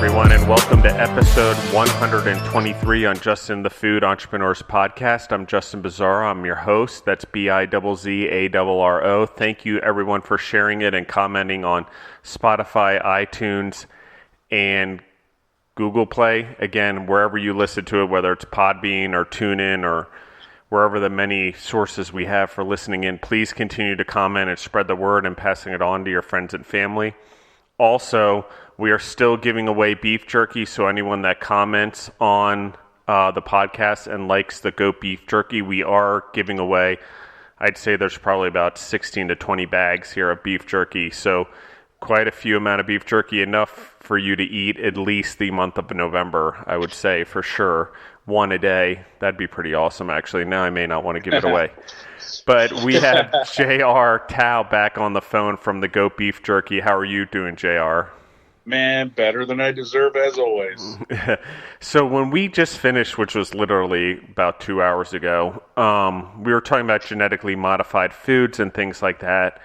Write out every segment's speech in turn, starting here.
everyone, and welcome to episode 123 on Justin the Food Entrepreneurs Podcast. I'm Justin Bizzarro. I'm your host. That's Bizzarro. Thank you, everyone, for sharing it and commenting on Spotify, iTunes, and Google Play. Again, wherever you listen to it, whether it's Podbean or TuneIn or wherever the many sources we have for listening in, please continue to comment and spread the word and passing it on to your friends and family. Also, we are still giving away beef jerky, so anyone that comments on the podcast and likes the goat beef jerky, we are giving away, I'd say there's probably about 16 to 20 bags here of beef jerky, so quite a few amount of beef jerky, enough for you to eat at least the month of November, I would say, for sure. One a day. That'd be pretty awesome, actually. Now I may not want to give it away. But we have J.R. Towe back on the phone from the Goat Beef Jerky. How are you doing, J.R.? Man, better than I deserve, as always. So when we just finished, which was literally about 2 hours ago, we were talking about genetically modified foods and things like that.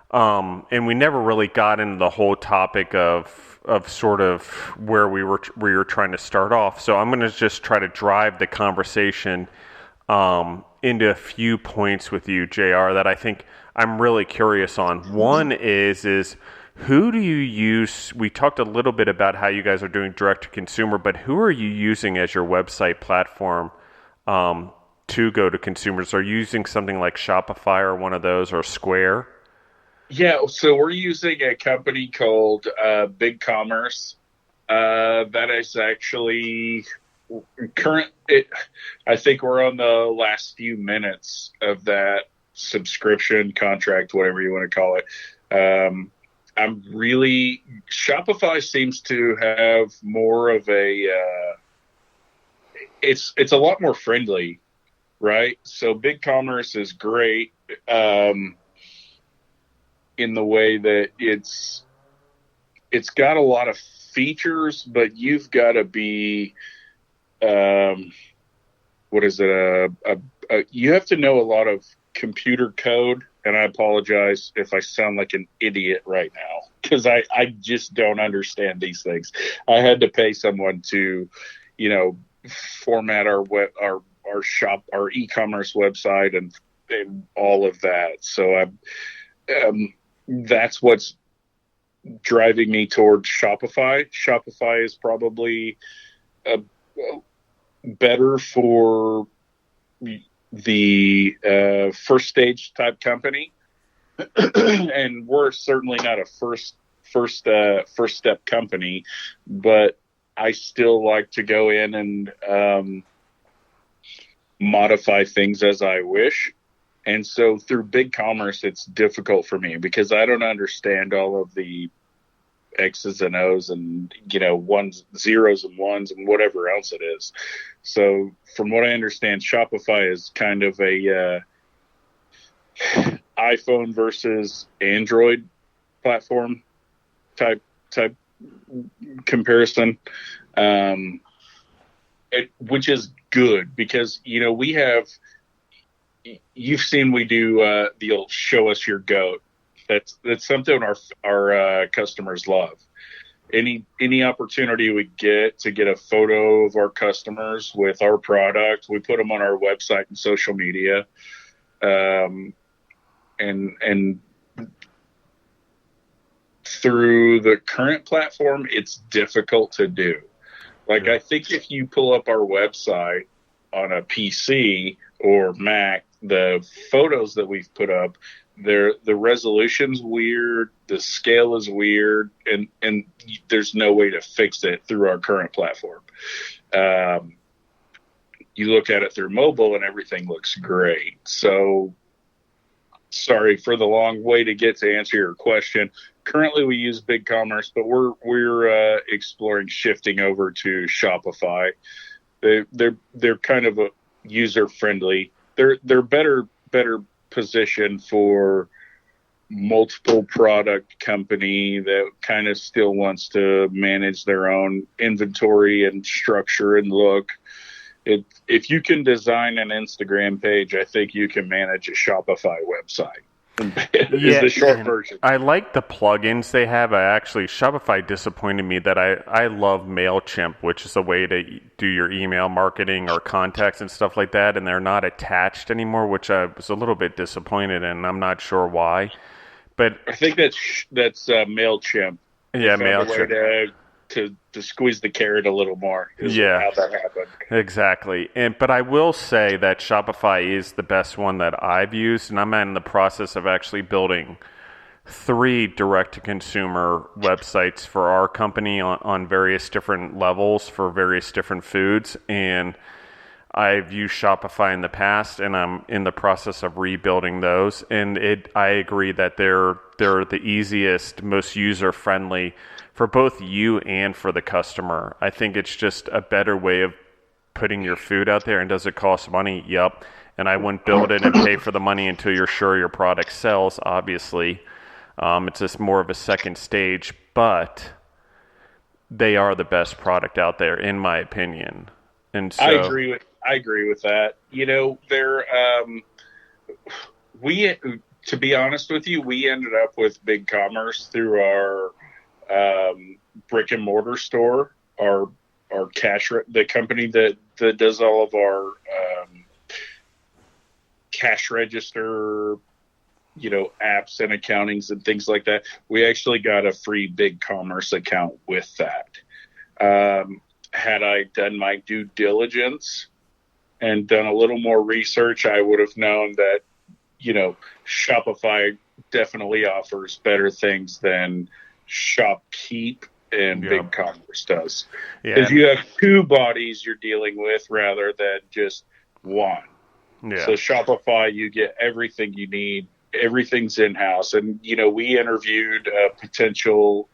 And we never really got into the whole topic of sort of where we were trying to start off. So I'm going to just try to drive the conversation into a few points with you, JR, that I think I'm really curious on. One is who do you use? We talked a little bit about how you guys are doing direct to consumer, but who are you using as your website platform to go to consumers? Are you using something like Shopify or one of those, or Square? Yeah, so we're using a company called BigCommerce. That is actually I think we're on the last few minutes of that subscription contract, whatever you want to call it. Shopify seems to have more of it's a lot more friendly, right? So BigCommerce is great in the way that it's got a lot of features, but you've got to be, you have to know a lot of computer code. And I apologize if I sound like an idiot right now, because I just don't understand these things. I had to pay someone to, format our e-commerce website and all of that. So that's what's driving me towards Shopify. Shopify is probably better for the first stage type company, and we're certainly not a first step company, but I still like to go in and modify things as I wish. And so through BigCommerce, it's difficult for me because I don't understand all of the X's and O's and, ones, zeros and ones and whatever else it is. So from what I understand, Shopify is kind of a iPhone versus Android platform type comparison, which is good because, you've seen we do the old show us your goat. That's something our customers love. Any opportunity we get to get a photo of our customers with our product, we put them on our website and social media, and through the current platform, it's difficult to do. Like, I think if you pull up our website on a PC or Mac, the photos that we've put up, the resolution's weird, the scale is weird, and there's no way to fix it through our current platform. You look at it through mobile and everything looks great. So sorry for the long way to get to answer your question. Currently we use BigCommerce, but we're exploring shifting over to Shopify. They're kind of a user friendly. They're better position for multiple product company that kind of still wants to manage their own inventory and structure and look. If you can design an Instagram page, I think you can manage a Shopify website. is the short version. I like the plugins they have. Shopify disappointed me that I love MailChimp, which is a way to do your email marketing or contacts and stuff like that, and they're not attached anymore, which I was a little bit disappointed in. I'm not sure why. But I think that's MailChimp. Yeah, MailChimp. To squeeze the carrot a little more is how that happened. Exactly. But I will say that Shopify is the best one that I've used, and I'm in the process of actually building 3 direct-to-consumer websites for our company on various different levels for various different foods. And I've used Shopify in the past, and I'm in the process of rebuilding those. And I agree that they're the easiest, most user-friendly for both you and for the customer. I think it's just a better way of putting your food out there. And does it cost money? Yep. And I wouldn't build it and pay for the money until you're sure your product sells, obviously. It's just more of a second stage, but they are the best product out there, in my opinion. And so, I agree with that. To be honest with you, we ended up with BigCommerce through our brick and mortar store, our the company that does all of our cash register, apps and accountings and things like that. We actually got a free BigCommerce account with that. Had I done my due diligence and done a little more research, I would have known that, Shopify definitely offers better things than ShopKeep and BigCommerce does. Because you have 2 bodies you're dealing with rather than just one. Yeah. So Shopify, you get everything you need. Everything's in-house. And, we interviewed a potential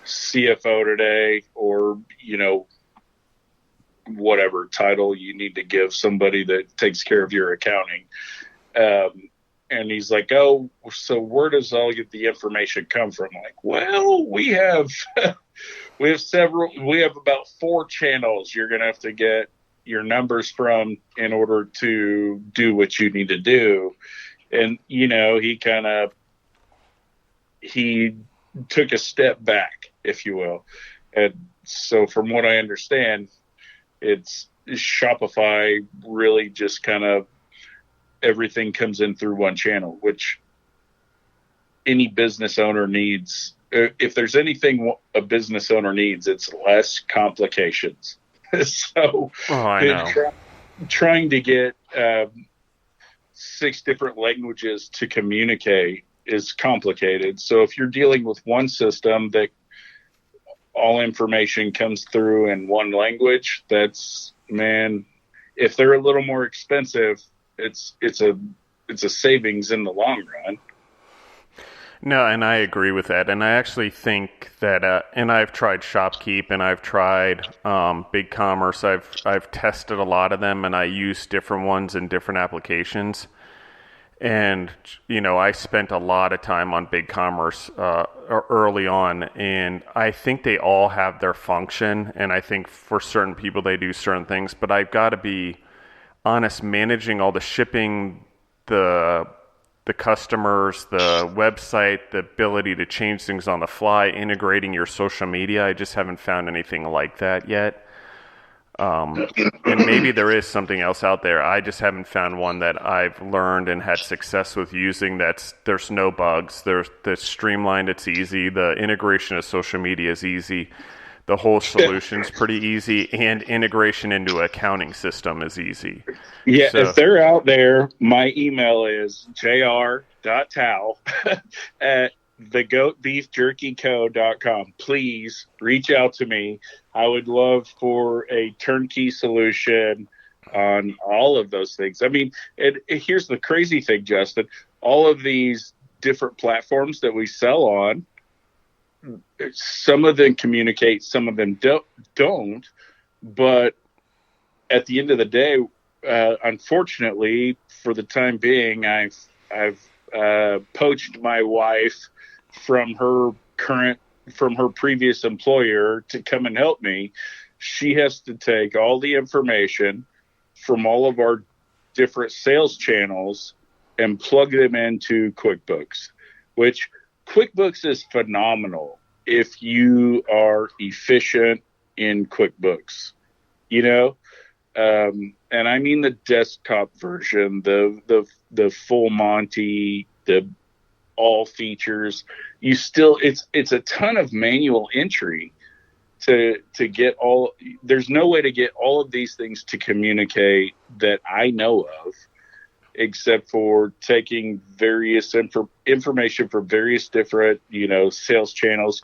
CFO today, or, whatever title you need to give somebody that takes care of your accounting. And he's like, "Oh, so where does all the information come from?" I'm like, well, we have about 4 channels you're going to have to get your numbers from in order to do what you need to do. And, he took a step back, if you will. And so from what I understand, it's Shopify really just kind of everything comes in through one channel, which any business owner needs. If there's anything a business owner needs, it's less complications. So I know. Trying to get 6 different languages to communicate is complicated. So if you're dealing with one system that all information comes through in one language, if they're a little more expensive, it's a savings in the long run. No, and I agree with that. And I actually think that, and I've tried ShopKeep and I've tried BigCommerce. I've tested a lot of them, and I use different ones in different applications. And, I spent a lot of time on BigCommerce early on, and I think they all have their function. And I think for certain people, they do certain things. But I've got to be honest, managing all the shipping, the customers, the website, the ability to change things on the fly, integrating your social media. I just haven't found anything like that yet. And maybe there is something else out there. I just haven't found one that I've learned and had success with using there's no bugs. That's streamlined, it's easy. The integration of social media is easy. The whole solution's pretty easy, and integration into an accounting system is easy. Yeah, so, if they're out there, my email is jr.towe at thegoatbeefjerkyco.com. Please reach out to me. I would love for a turnkey solution on all of those things. I mean, here's the crazy thing, Justin. All of these different platforms that we sell on, some of them communicate, some of them don't. But at the end of the day, unfortunately, for the time being, I've poached my wife from her previous employer to come and help me. She has to take all the information from all of our different sales channels and plug them into QuickBooks, which QuickBooks is phenomenal if you are efficient in QuickBooks, and I mean the desktop version, the full Monty, the all features. It's a ton of manual entry to get all. There's no way to get all of these things to communicate that I know of, except for taking various information from various different, sales channels,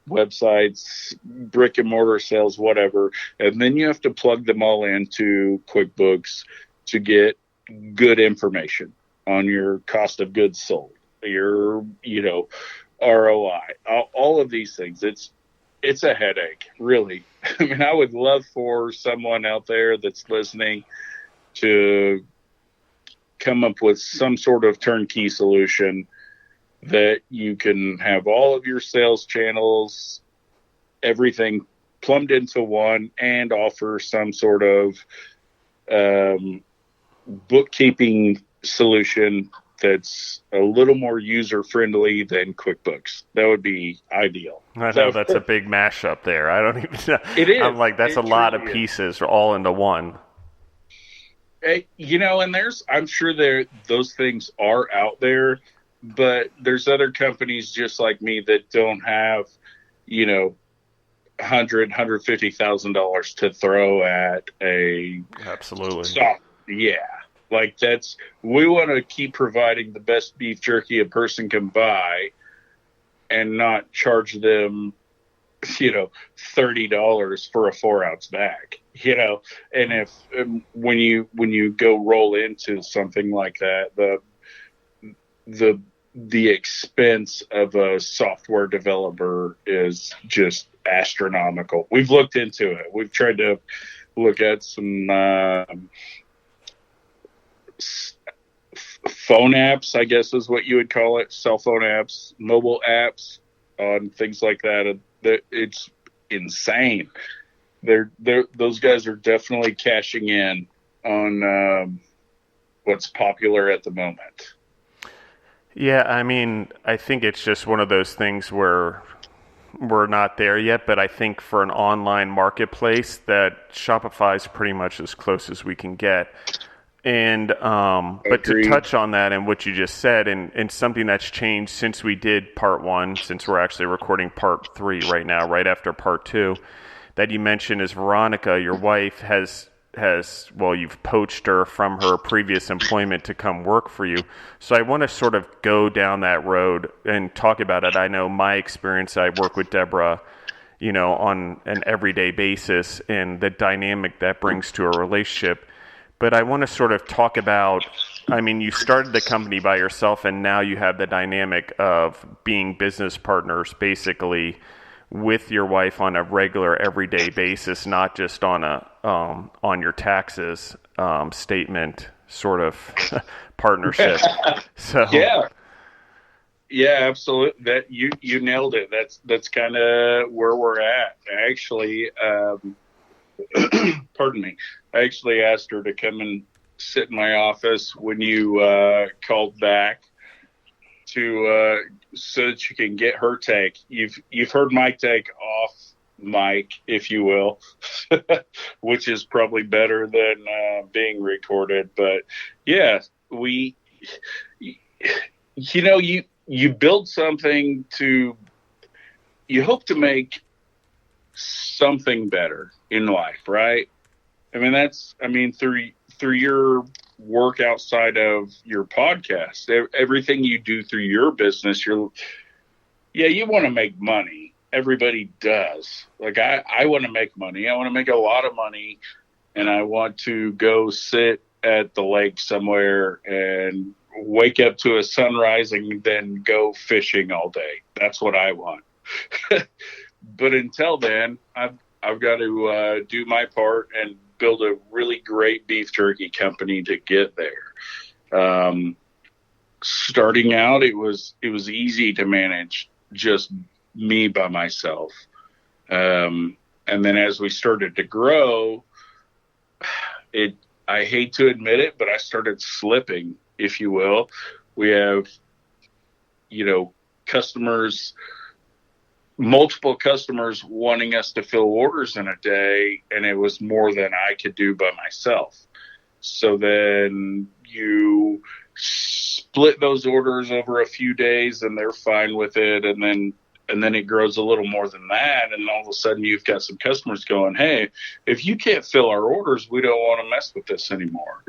websites, brick and mortar sales, whatever. And then you have to plug them all into QuickBooks to get good information on your cost of goods sold, your, ROI, all of these things. It's a headache, really. I mean, I would love for someone out there that's listening to come up with some sort of turnkey solution that you can have all of your sales channels, everything plumbed into one, and offer some sort of bookkeeping solution that's a little more user-friendly than QuickBooks. That would be ideal. I know that's a big mashup there. I don't even know. It is. I'm like, that's a lot of pieces all into one. And I'm sure those things are out there, but there's other companies just like me that don't have, $150,000 to throw at a absolutely stock. Yeah, like we want to keep providing the best beef jerky a person can buy, and not charge them, $30 for a 4-ounce bag. And if when you go roll into something like that, the expense of a software developer is just astronomical. We've looked into it. We've tried to look at some phone apps, I guess is what you would call it, cell phone apps, mobile apps on things like that. It's insane. Those guys are definitely cashing in on what's popular at the moment. Yeah, I mean, I think it's just one of those things where we're not there yet, but I think for an online marketplace that Shopify is pretty much as close as we can get. And but to touch on that and what you just said, and something that's changed since we did part 1, since we're actually recording part 3 right now, right after part 2, that you mentioned is Veronica, your wife, has you've poached her from her previous employment to come work for you. So I want to sort of go down that road and talk about it. I know my experience, I work with Deborah, on an everyday basis, and the dynamic that brings to a relationship. But I want to sort of talk about, I mean, you started the company by yourself, and now you have the dynamic of being business partners, basically, with your wife on a regular, everyday basis, not just on on your taxes statement sort of partnership. So yeah, absolutely. That you nailed it. That's kind of where we're at. Actually, pardon me. I actually asked her to come and sit in my office when you called back to so that you can get her take. You've heard my take off mic, if you will, which is probably better than being recorded. But yeah, you build something you hope to make something better in life, right? I mean, through your work outside of your podcast, everything you do through your business, you want to make money. Everybody does. Like I want to make money. I want to make a lot of money, and I want to go sit at the lake somewhere and wake up to a sunrise and then go fishing all day. That's what I want. But until then, I've got to do my part and build a really great beef jerky company to get there. Starting out, it was easy to manage just me by myself. And then as we started to grow, I hate to admit it, but I started slipping if you will. We have, customers, multiple customers wanting us to fill orders in a day, and it was more than I could do by myself. So then you split those orders over a few days and they're fine with it. And then it grows a little more than that. And all of a sudden you've got some customers going, hey, if you can't fill our orders, we don't want to mess with this anymore.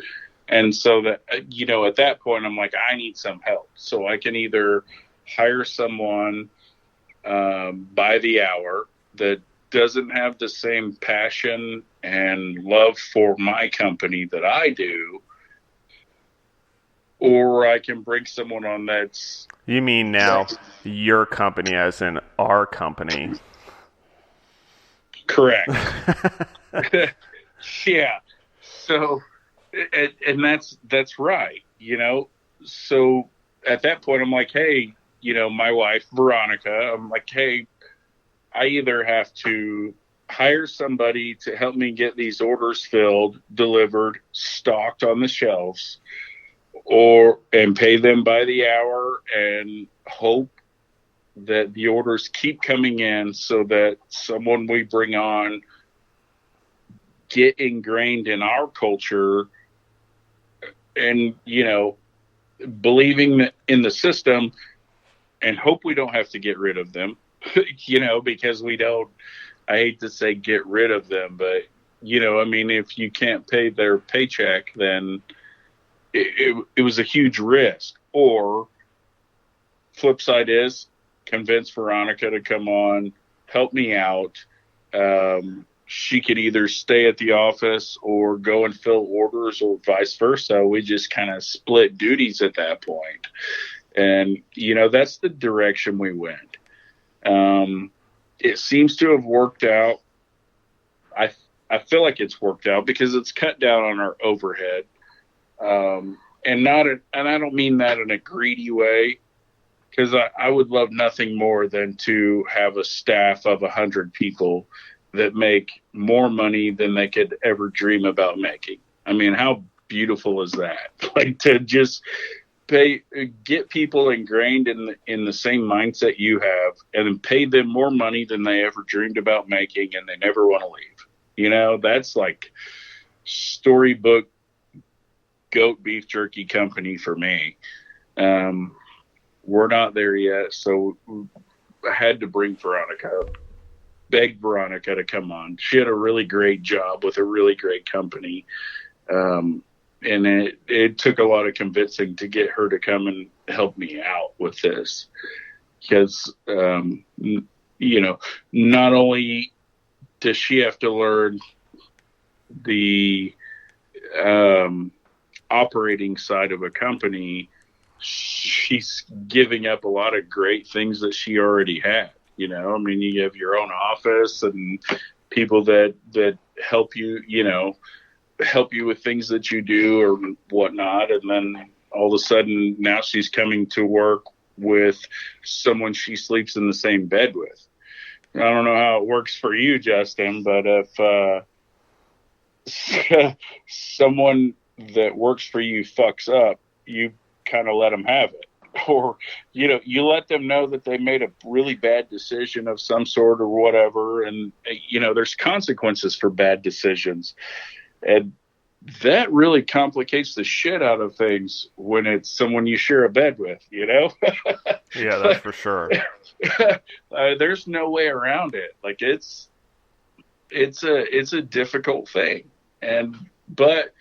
And so that, at that point, I'm like, I need some help. So I can either hire someone by the hour that doesn't have the same passion and love for my company that I do, or I can bring someone on that's... You mean now your company as in our company? Correct. Yeah. So, and that's right, So at that point, I'm like, hey, my wife, Veronica, I'm like, hey, I either have to hire somebody to help me get these orders filled, delivered, stocked on the shelves, and pay them by the hour and hope that the orders keep coming in so that someone we bring on get ingrained in our culture and, believing in the system, and hope we don't have to get rid of them, because we don't, I hate to say get rid of them, but, if you can't pay their paycheck, then it was a huge risk. Or flip side is convince Veronica to come on, help me out. She could either stay at the office or go and fill orders or vice versa. We just kind of split duties at that point. And, that's the direction we went. It seems to have worked out. I feel like it's worked out because it's cut down on our overhead. And I don't mean that in a greedy way, because I would love nothing more than to have a staff of 100 people that make more money than they could ever dream about making. I mean, how beautiful is that? Like, to just get people ingrained in the same mindset you have, and then pay them more money than they ever dreamed about making, and they never want to leave. That's like storybook goat beef jerky company for me. We're not there yet, so I had to bring Veronica up. Begged Veronica to come on. She had a really great job with a really great company. And it took a lot of convincing to get her to come and help me out with this. Because, not only does she have to learn the operating side of a company, she's giving up a lot of great things that she already had. You have your own office and people that help you, help you with things that you do or whatnot. And then all of a sudden now she's coming to work with someone she sleeps in the same bed with. I don't know how it works for you, Justin, but if someone that works for you fucks up, you kind of let them have it. Or, you let them know that they made a really bad decision of some sort or whatever. And, there's consequences for bad decisions. And that really complicates the shit out of things when it's someone you share a bed with, Yeah, that's for sure. There's no way around it. Like, it's a difficult thing. But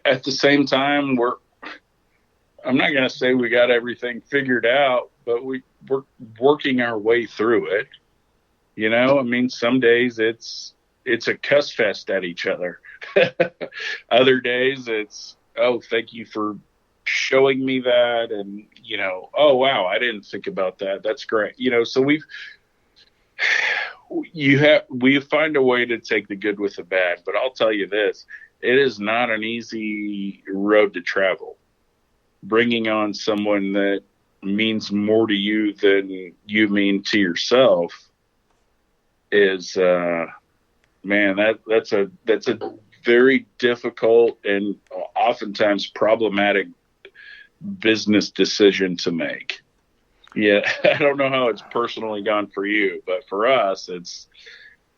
at the same time, I'm not going to say we got everything figured out, but we're working our way through it. Some days it's a cuss fest at each other. Other days it's, oh, thank you for showing me that. And, oh, wow, I didn't think about that. That's great. So we find a way to take the good with the bad, but I'll tell you this, it is not an easy road to travel. Bringing on someone that means more to you than you mean to yourself is, that's a very difficult and oftentimes problematic business decision to make. Yeah, I don't know how it's personally gone for you, but for us,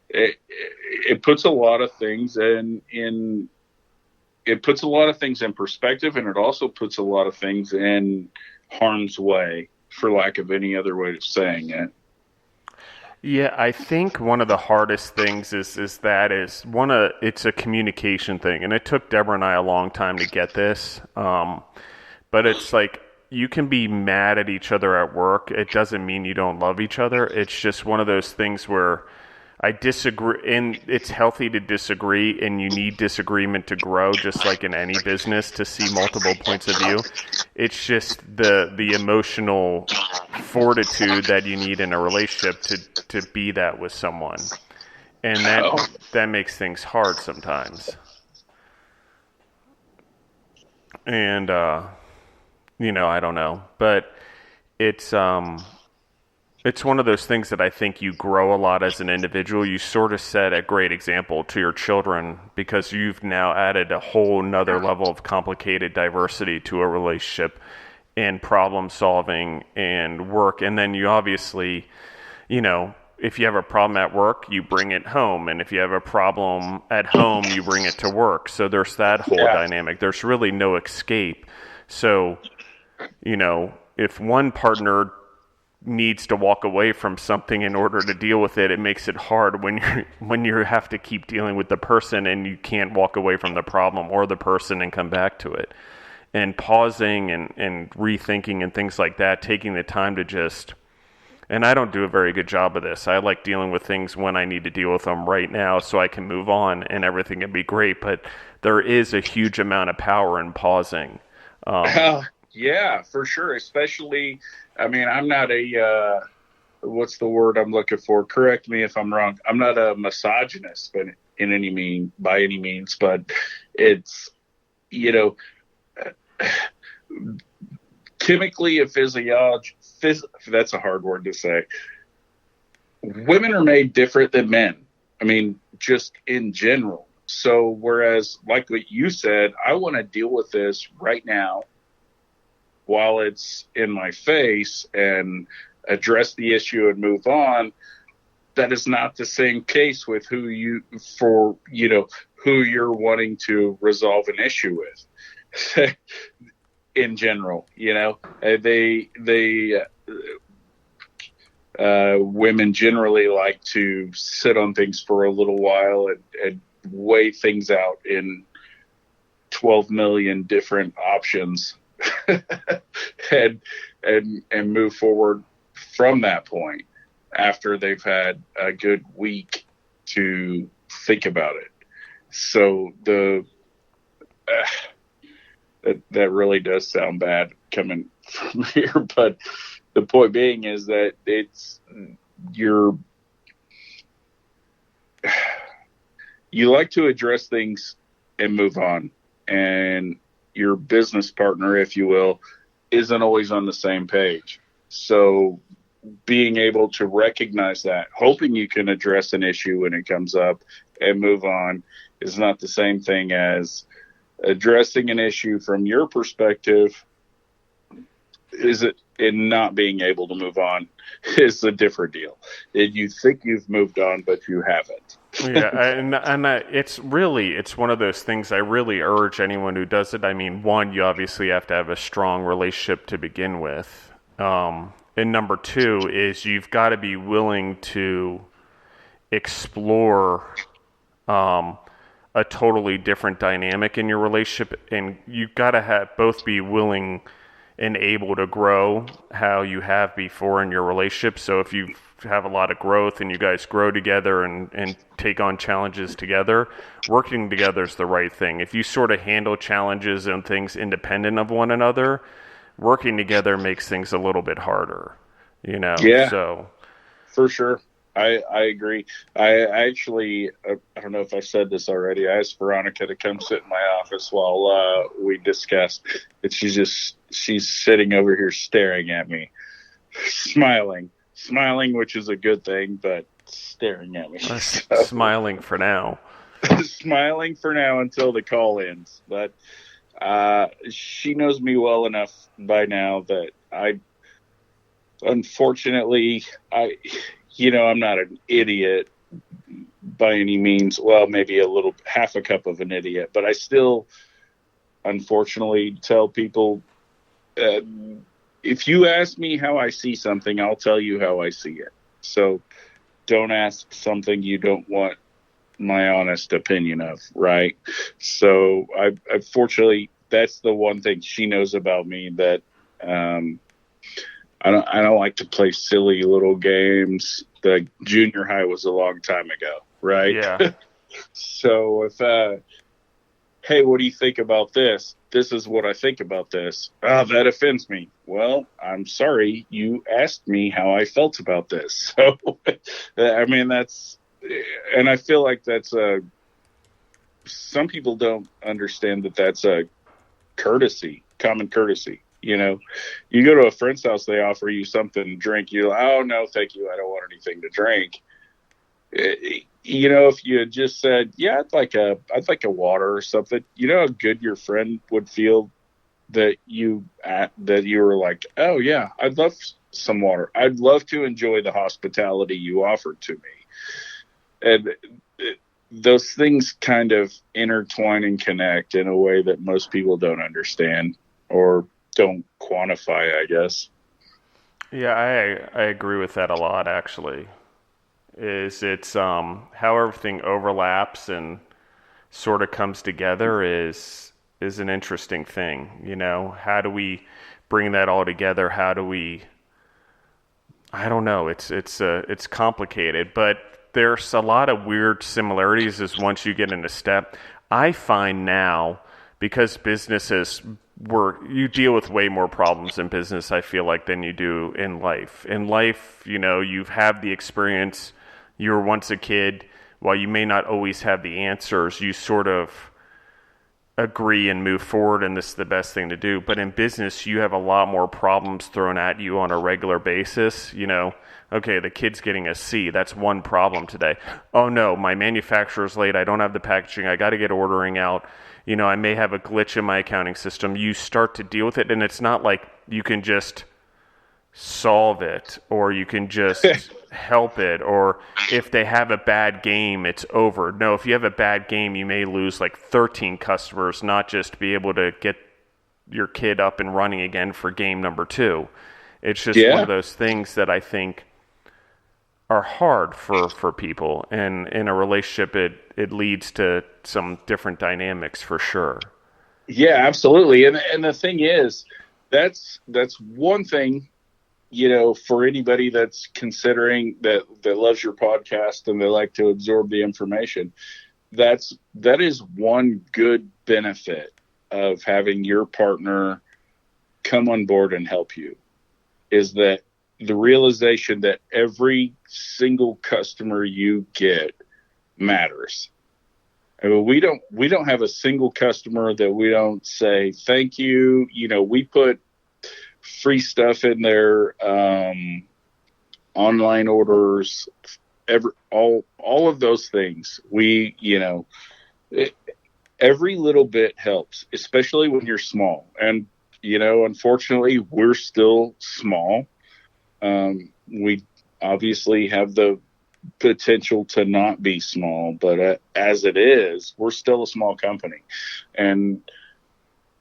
it puts a lot of things in it puts a lot of things in perspective, and it also puts a lot of things in harm's way, for lack of any other way of saying it. Yeah, I think one of the hardest things is it's a communication thing, and it took Deborah and I a long time to get this. But it's like, you can be mad at each other at work. It doesn't mean you don't love each other. It's just one of those things where I disagree, and it's healthy to disagree, and you need disagreement to grow, just like in any business, to see multiple points of view. It's just the emotional fortitude that you need in a relationship to be that with someone. And that makes things hard sometimes. And, I don't know, but it's one of those things that I think you grow a lot as an individual. You sort of set a great example to your children, because you've now added a whole nother level of complicated diversity to a relationship and problem solving and work. And then you obviously, if you have a problem at work, you bring it home. And if you have a problem at home, you bring it to work. So there's that whole dynamic. There's really no escape. So, if one partner needs to walk away from something in order to deal with it, it makes it hard when you have to keep dealing with the person and you can't walk away from the problem or the person and come back to it. And pausing and rethinking and things like that, taking the time to just, and I don't do a very good job of this. I like dealing with things when I need to deal with them right now so I can move on and everything can be great. But there is a huge amount of power in pausing. Yeah, for sure. Especially, I'm not what's the word I'm looking for? Correct me if I'm wrong. I'm not a misogynist, but by any means, but it's, chemically and that's a hard word to say. Women are made different than men. Just in general. So whereas, like what you said, I want to deal with this right now while it's in my face and address the issue and move on. That is not the same case with who you're wanting to resolve an issue with. In general, women generally like to sit on things for a little while and weigh things out in 12 million different options and move forward from that point after they've had a good week to think about it. So that really does sound bad coming from here, but the point being is that you like to address things and move on, and your business partner, if you will, isn't always on the same page. So being able to recognize that, hoping you can address an issue when it comes up and move on, is not the same thing as addressing an issue from your perspective. In not being able to move on is a different deal. You think you've moved on, but you haven't. It's one of those things I really urge anyone who does it. One, you obviously have to have a strong relationship to begin with. And number two is you've got to be willing to explore a totally different dynamic in your relationship, and you've got to both be willing and able to grow how you have before in your relationship. So if you have a lot of growth and you guys grow together and take on challenges together, working together is the right thing. If you sort of handle challenges and things independent of one another, working together makes things a little bit harder, Yeah, so for sure. I agree. I actually, I don't know if I said this already. I asked Veronica to come sit in my office while we discussed. But she's sitting over here staring at me, smiling, which is a good thing, but staring at me. Smiling for now. Smiling for now until the call ends. But She knows me well enough by now that unfortunately, I'm not an idiot by any means. Well, maybe half a cup of an idiot, but I still, unfortunately, tell people, uh, if you ask me how I see something, I'll tell you how I see it. So don't ask something you don't want my honest opinion of, right? So I fortunately, that's the one thing she knows about me, that um, I don't like to play silly little games. The junior high was a long time ago, right? Yeah. So if hey, what do you think about this? This is what I think about this. Oh, that offends me. Well, I'm sorry. You asked me how I felt about this. So, I mean, and I feel like some people don't understand that that's a courtesy, common courtesy. You go to a friend's house, they offer you something to drink. You're like, oh, no, thank you. I don't want anything to drink. If you had just said, yeah, I'd like a water or something, how good your friend would feel that you were like, oh yeah, I'd love some water. I'd love to enjoy the hospitality you offered to me. And those things kind of intertwine and connect in a way that most people don't understand or don't quantify, I guess. Yeah, I agree with that a lot, actually. It's how everything overlaps and sort of comes together is an interesting thing. How do we bring that all together? How do we? I don't know. It's complicated, but there's a lot of weird similarities as once you get into step. I find now, because businesses you deal with way more problems in business, I feel like, than you do in life. In life, you've had the experience. You were once a kid. While you may not always have the answers, you sort of agree and move forward, and this is the best thing to do. But in business, you have a lot more problems thrown at you on a regular basis. Okay, the kid's getting a C. That's one problem today. Oh no, my manufacturer's late. I don't have the packaging. I got to get ordering out. I may have a glitch in my accounting system. You start to deal with it, and it's not like you can just solve it, or you can just help it, or if they have a bad game, it's over. No, if you have a bad game, you may lose like 13 customers, not just be able to get your kid up and running again for game number 2. It's just one of those things that I think are hard for people, and in a relationship it leads to some different dynamics for sure. Yeah, absolutely. And the thing is, that's one thing, for anybody that's considering that loves your podcast and they like to absorb the information. That is one good benefit of having your partner come on board and help you, is that the realization that every single customer you get matters. I mean, we don't have a single customer that we don't say thank you. We put free stuff in there, online orders, all of those things. Every little bit helps, especially when you're small. And unfortunately, we're still small. We obviously have the potential to not be small, but as it is, we're still a small company. And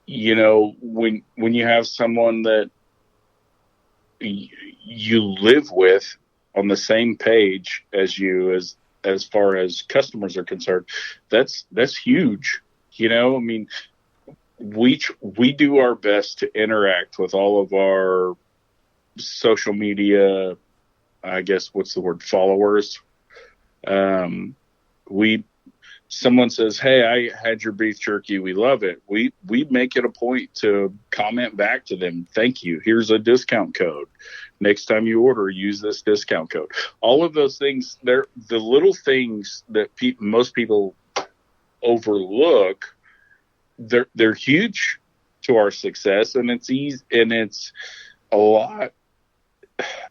when you have someone that you live with on the same page as you, as far as customers are concerned, that's huge. I mean, we do our best to interact with all of our social media, I guess, what's the word, followers. Someone says, hey, I had your beef jerky, we love it. We make it a point to comment back to them. Thank you. Here's a discount code. Next time you order, use this discount code. All of those things, they're the little things that most people overlook. They're huge to our success, and it's easy, and it's a lot.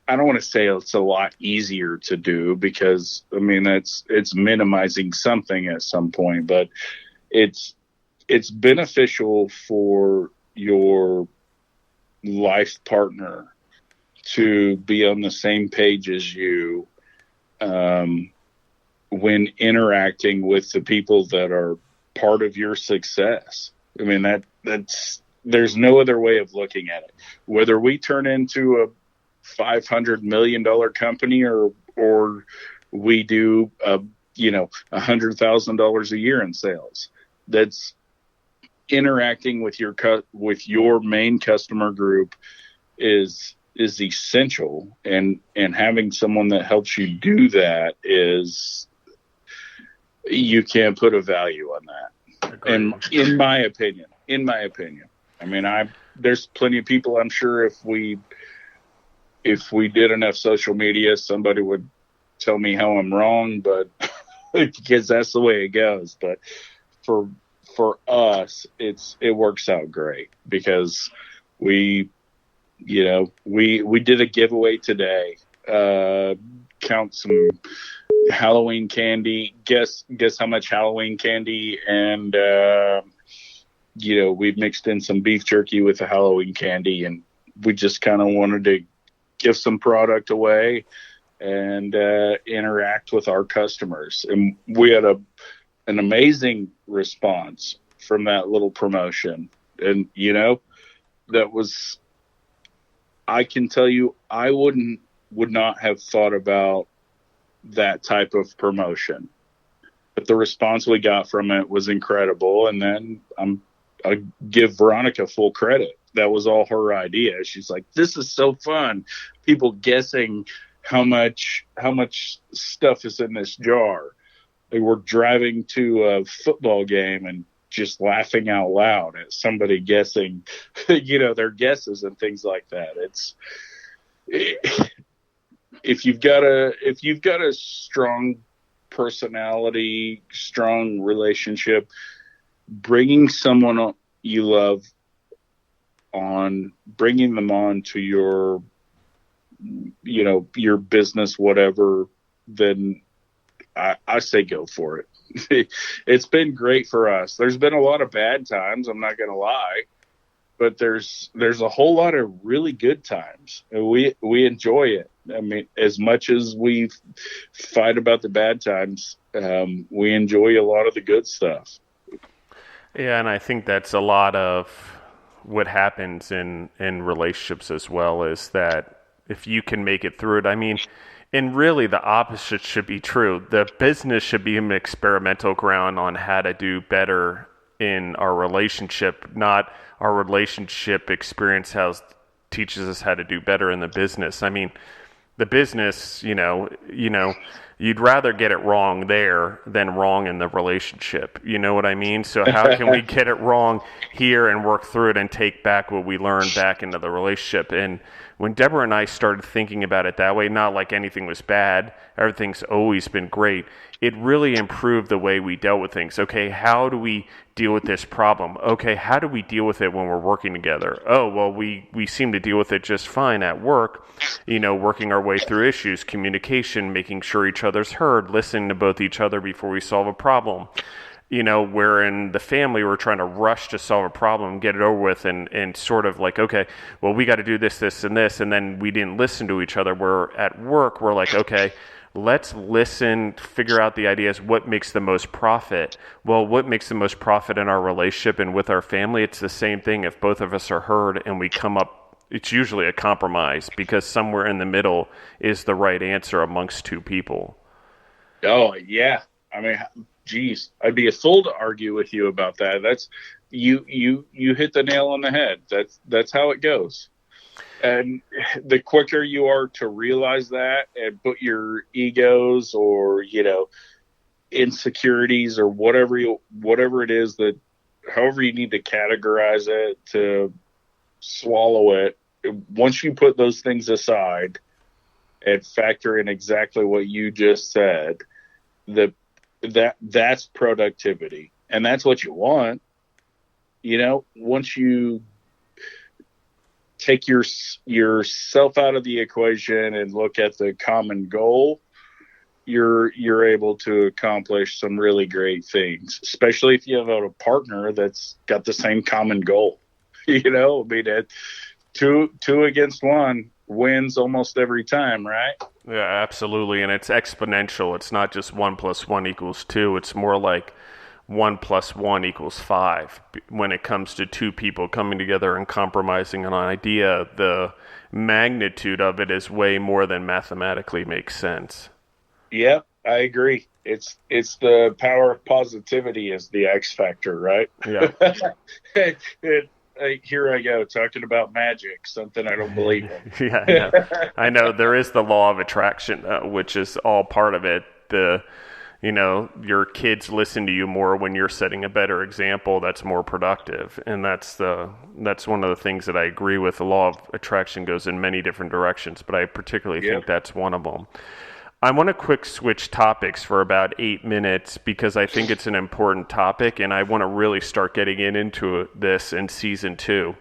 I don't want to say it's a lot easier to do, because I mean it's minimizing something at some point, but it's it's beneficial for your life partner to be on the same page as you when interacting with the people that are part of your success. I mean, that's there's no other way of looking at it. Whether we turn into a $500 million company or we do $100,000 a year in sales, that's interacting with your main customer group is essential, and having someone that helps you do that is, you can't put a value on that. And in my opinion, I mean, there's plenty of people, I'm sure if we did enough social media, somebody would tell me how I'm wrong, but because that's the way it goes. But for us, it works out great, because we did a giveaway today. Count some Halloween candy. Guess how much Halloween candy, and we've mixed in some beef jerky with the Halloween candy, and we just kind of wanted to give some product away and interact with our customers. And we had an amazing response from that little promotion. And, that was, I can tell you, I would not have thought about that type of promotion, but the response we got from it was incredible. And then I give Veronica full credit. That was all her idea. She's like, this is so fun. People guessing how much stuff is in this jar. They were driving to a football game and just laughing out loud at somebody guessing, their guesses and things like that. If you've got a strong personality, strong relationship, bringing someone you love bringing them on to your business, whatever, then I say go for it. It's been great for us. There's been a lot of bad times, I'm not going to lie, but there's a whole lot of really good times. And we enjoy it. I mean, as much as we fight about the bad times, we enjoy a lot of the good stuff. Yeah, and I think that's a lot of what happens in relationships as well, is that if you can make it through it, I mean, and really the opposite should be true. The business should be an experimental ground on how to do better in our relationship, not our relationship experience teaches us how to do better in the business. I mean, the business, you'd rather get it wrong there than wrong in the relationship. You know what I mean? So how can we get it wrong here and work through it and take back what we learned back into the relationship? And when Deborah and I started thinking about it that way, not like anything was bad, everything's always been great, it really improved the way we dealt with things. Okay, how do we deal with this problem? Okay, how do we deal with it when we're working together? Oh, well, we seem to deal with it just fine at work, working our way through issues, communication, making sure each other's heard, listening to both each other before we solve a problem. Where in the family we're trying to rush to solve a problem, get it over with, and sort of like, okay, well, we got to do this, this, and this, and then we didn't listen to each other. Where at work, we're like, okay, let's listen, figure out the ideas, what makes the most profit. Well, what makes the most profit in our relationship and with our family? It's the same thing. If both of us are heard and we come up, it's usually a compromise, because somewhere in the middle is the right answer amongst two people. Oh, yeah. I mean, geez, I'd be a fool to argue with you about that. That's you hit the nail on the head. That's how it goes. And the quicker you are to realize that and put your egos or, insecurities or whatever it is, that however you need to categorize it, to swallow it, once you put those things aside and factor in exactly what you just said, that's productivity, and that's what you want. Once you take yourself out of the equation and look at the common goal, you're able to accomplish some really great things, especially if you have a partner that's got the same common goal. I mean, two against one wins almost every time, right? Yeah, absolutely. And it's exponential. It's not just 1 + 1 = 2. It's more like 1 + 1 = 5. When it comes to two people coming together and compromising on an idea, the magnitude of it is way more than mathematically makes sense. Yep, I agree. It's the power of positivity is the X factor, right? Yeah. Here I go talking about magic, something I don't believe in. Yeah, I know. There is the law of attraction, which is all part of it. Your kids listen to you more when you're setting a better example that's more productive. And that's one of the things that I agree with. The law of attraction goes in many different directions, but I particularly think that's one of them. I want to quick switch topics for about 8 minutes because I think it's an important topic and I want to really start getting into this in season 2.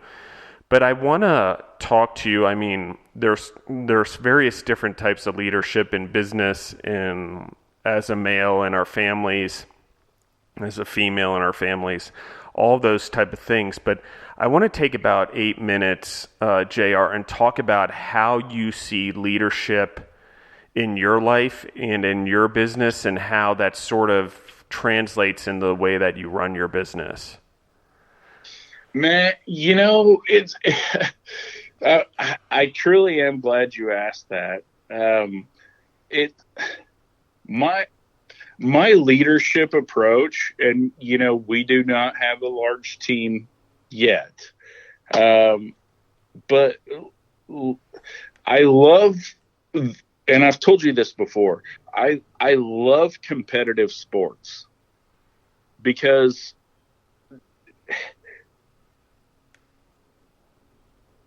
But I want to talk to you. I mean, there's various different types of leadership in business and as a male in our families, as a female in our families, all those type of things. But I want to take about 8 minutes, JR, and talk about how you see leadership in your life and in your business and how that sort of translates in the way that you run your business. Man, it's I truly am glad you asked that. My leadership approach, and we do not have a large team yet, but I love, and I've told you this before, I love competitive sports because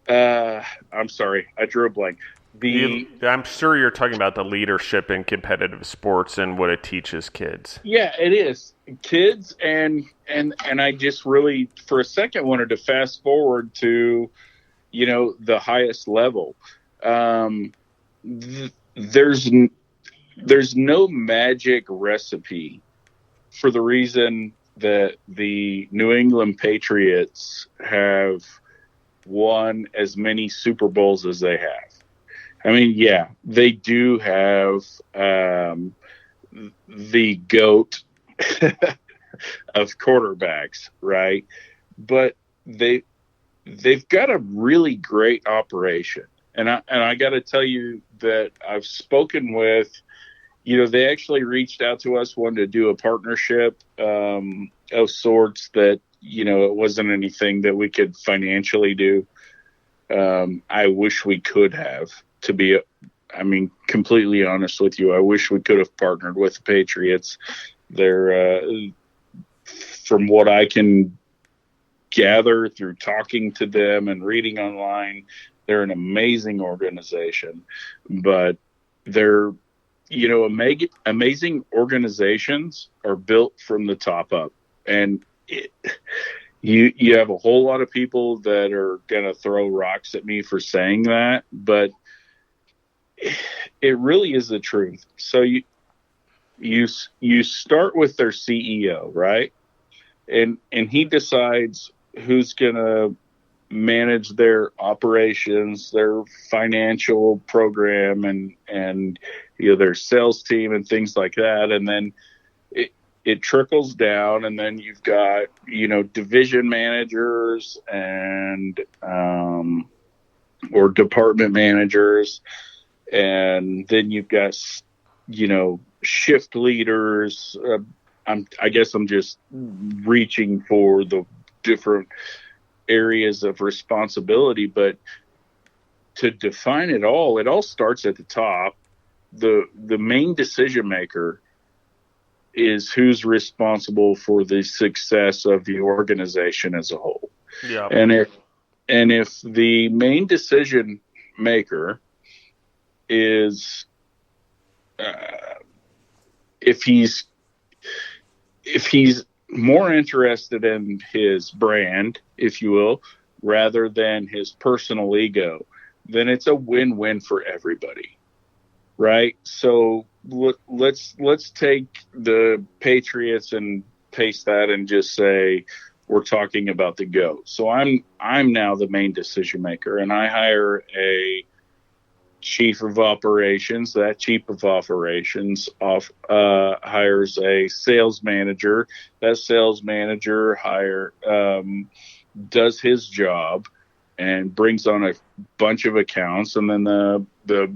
I'm sorry, I drew a blank. I'm sure you're talking about the leadership in competitive sports and what it teaches kids. Yeah, it is. Kids and I just really for a second wanted to fast forward to the highest level. There's no magic recipe for the reason that the New England Patriots have won as many Super Bowls as they have. I mean, yeah, they do have the GOAT of quarterbacks, right? But they've got a really great operation. And I got to tell you that I've spoken with, they actually reached out to us, wanted to do a partnership of sorts that, it wasn't anything that we could financially do. I wish we could have, to be, completely honest with you. I wish we could have partnered with the Patriots. They're, from what I can gather through talking to them and reading online, they're an amazing organization, but they're, amazing organizations are built from the top up. And you have a whole lot of people that are going to throw rocks at me for saying that, but it really is the truth. So you start with their CEO, right? And he decides who's going to manage their operations, their financial program, and their sales team and things like that. And then it trickles down, and then you've got division managers and or department managers, and then you've got shift leaders. I guess I'm just reaching for the different areas of responsibility, but to define it all starts at the top. The main decision maker is who's responsible for the success of the organization as a whole. Yeah. And if the main decision maker is if he's more interested in his brand, if you will, rather than his personal ego, then it's a win-win for everybody, right? So let's take the Patriots and paste that and just say we're talking about the GOAT. So I'm now the main decision maker, and I hire a chief of operations. That chief of operations hires a sales manager. That sales manager does his job and brings on a bunch of accounts, and then the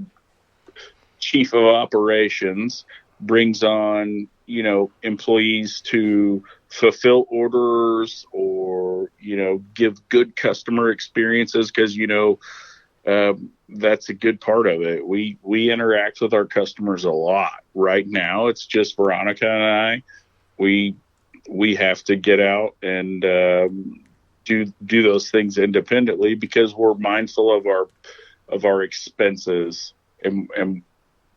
chief of operations brings on, employees to fulfill orders or, give good customer experiences. Cause, that's a good part of it. We interact with our customers a lot. Right now, it's just Veronica and I. We have to get out and do those things independently because we're mindful of our expenses, and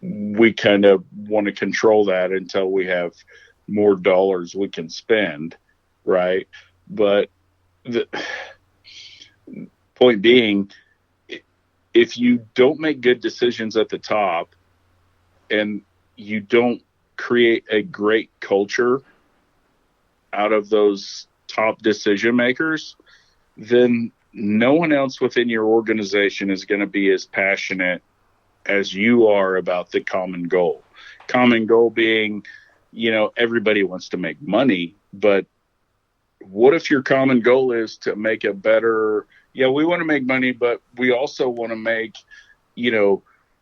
we kind of want to control that until we have more dollars we can spend, right? But the point being, if you don't make good decisions at the top and you don't create a great culture out of those top decision makers, then no one else within your organization is going to be as passionate as you are about the common goal. Common goal being, everybody wants to make money, but what if your common goal is to make a better, we want to make money, but we also want to make,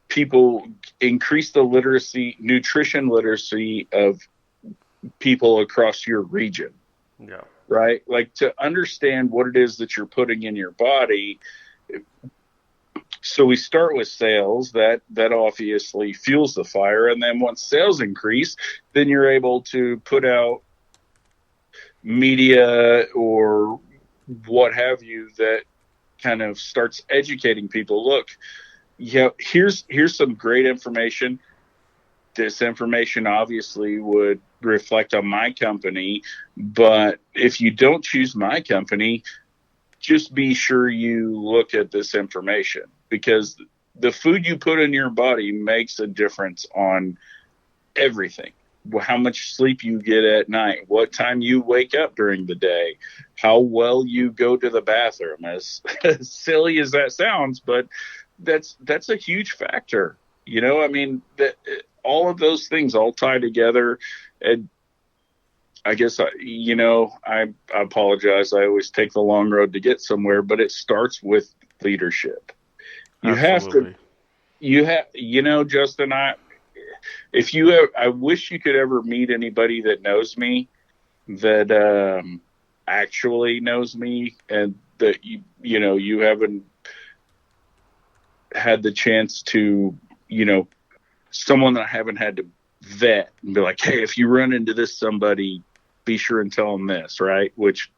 people increase the nutrition literacy of people across your region. Yeah. Right? Like, to understand what it is that you're putting in your body. So we start with sales. That obviously fuels the fire. And then once sales increase, then you're able to put out media or what have you that kind of starts educating people. Look, here's some great information. This information obviously would reflect on my company, but if you don't choose my company, just be sure you look at this information, because the food you put in your body makes a difference on everything. How much sleep you get at night, what time you wake up during the day, how well you go to the bathroom. As silly as that sounds, but that's a huge factor. All of those things all tie together. And I guess, I apologize. I always take the long road to get somewhere, but it starts with leadership. Absolutely. Justin, I wish you could ever meet anybody that knows me, that actually knows me, and that you haven't had the chance to, someone that I haven't had to vet and be like, hey, if you run into this somebody, be sure and tell them this, right? Which,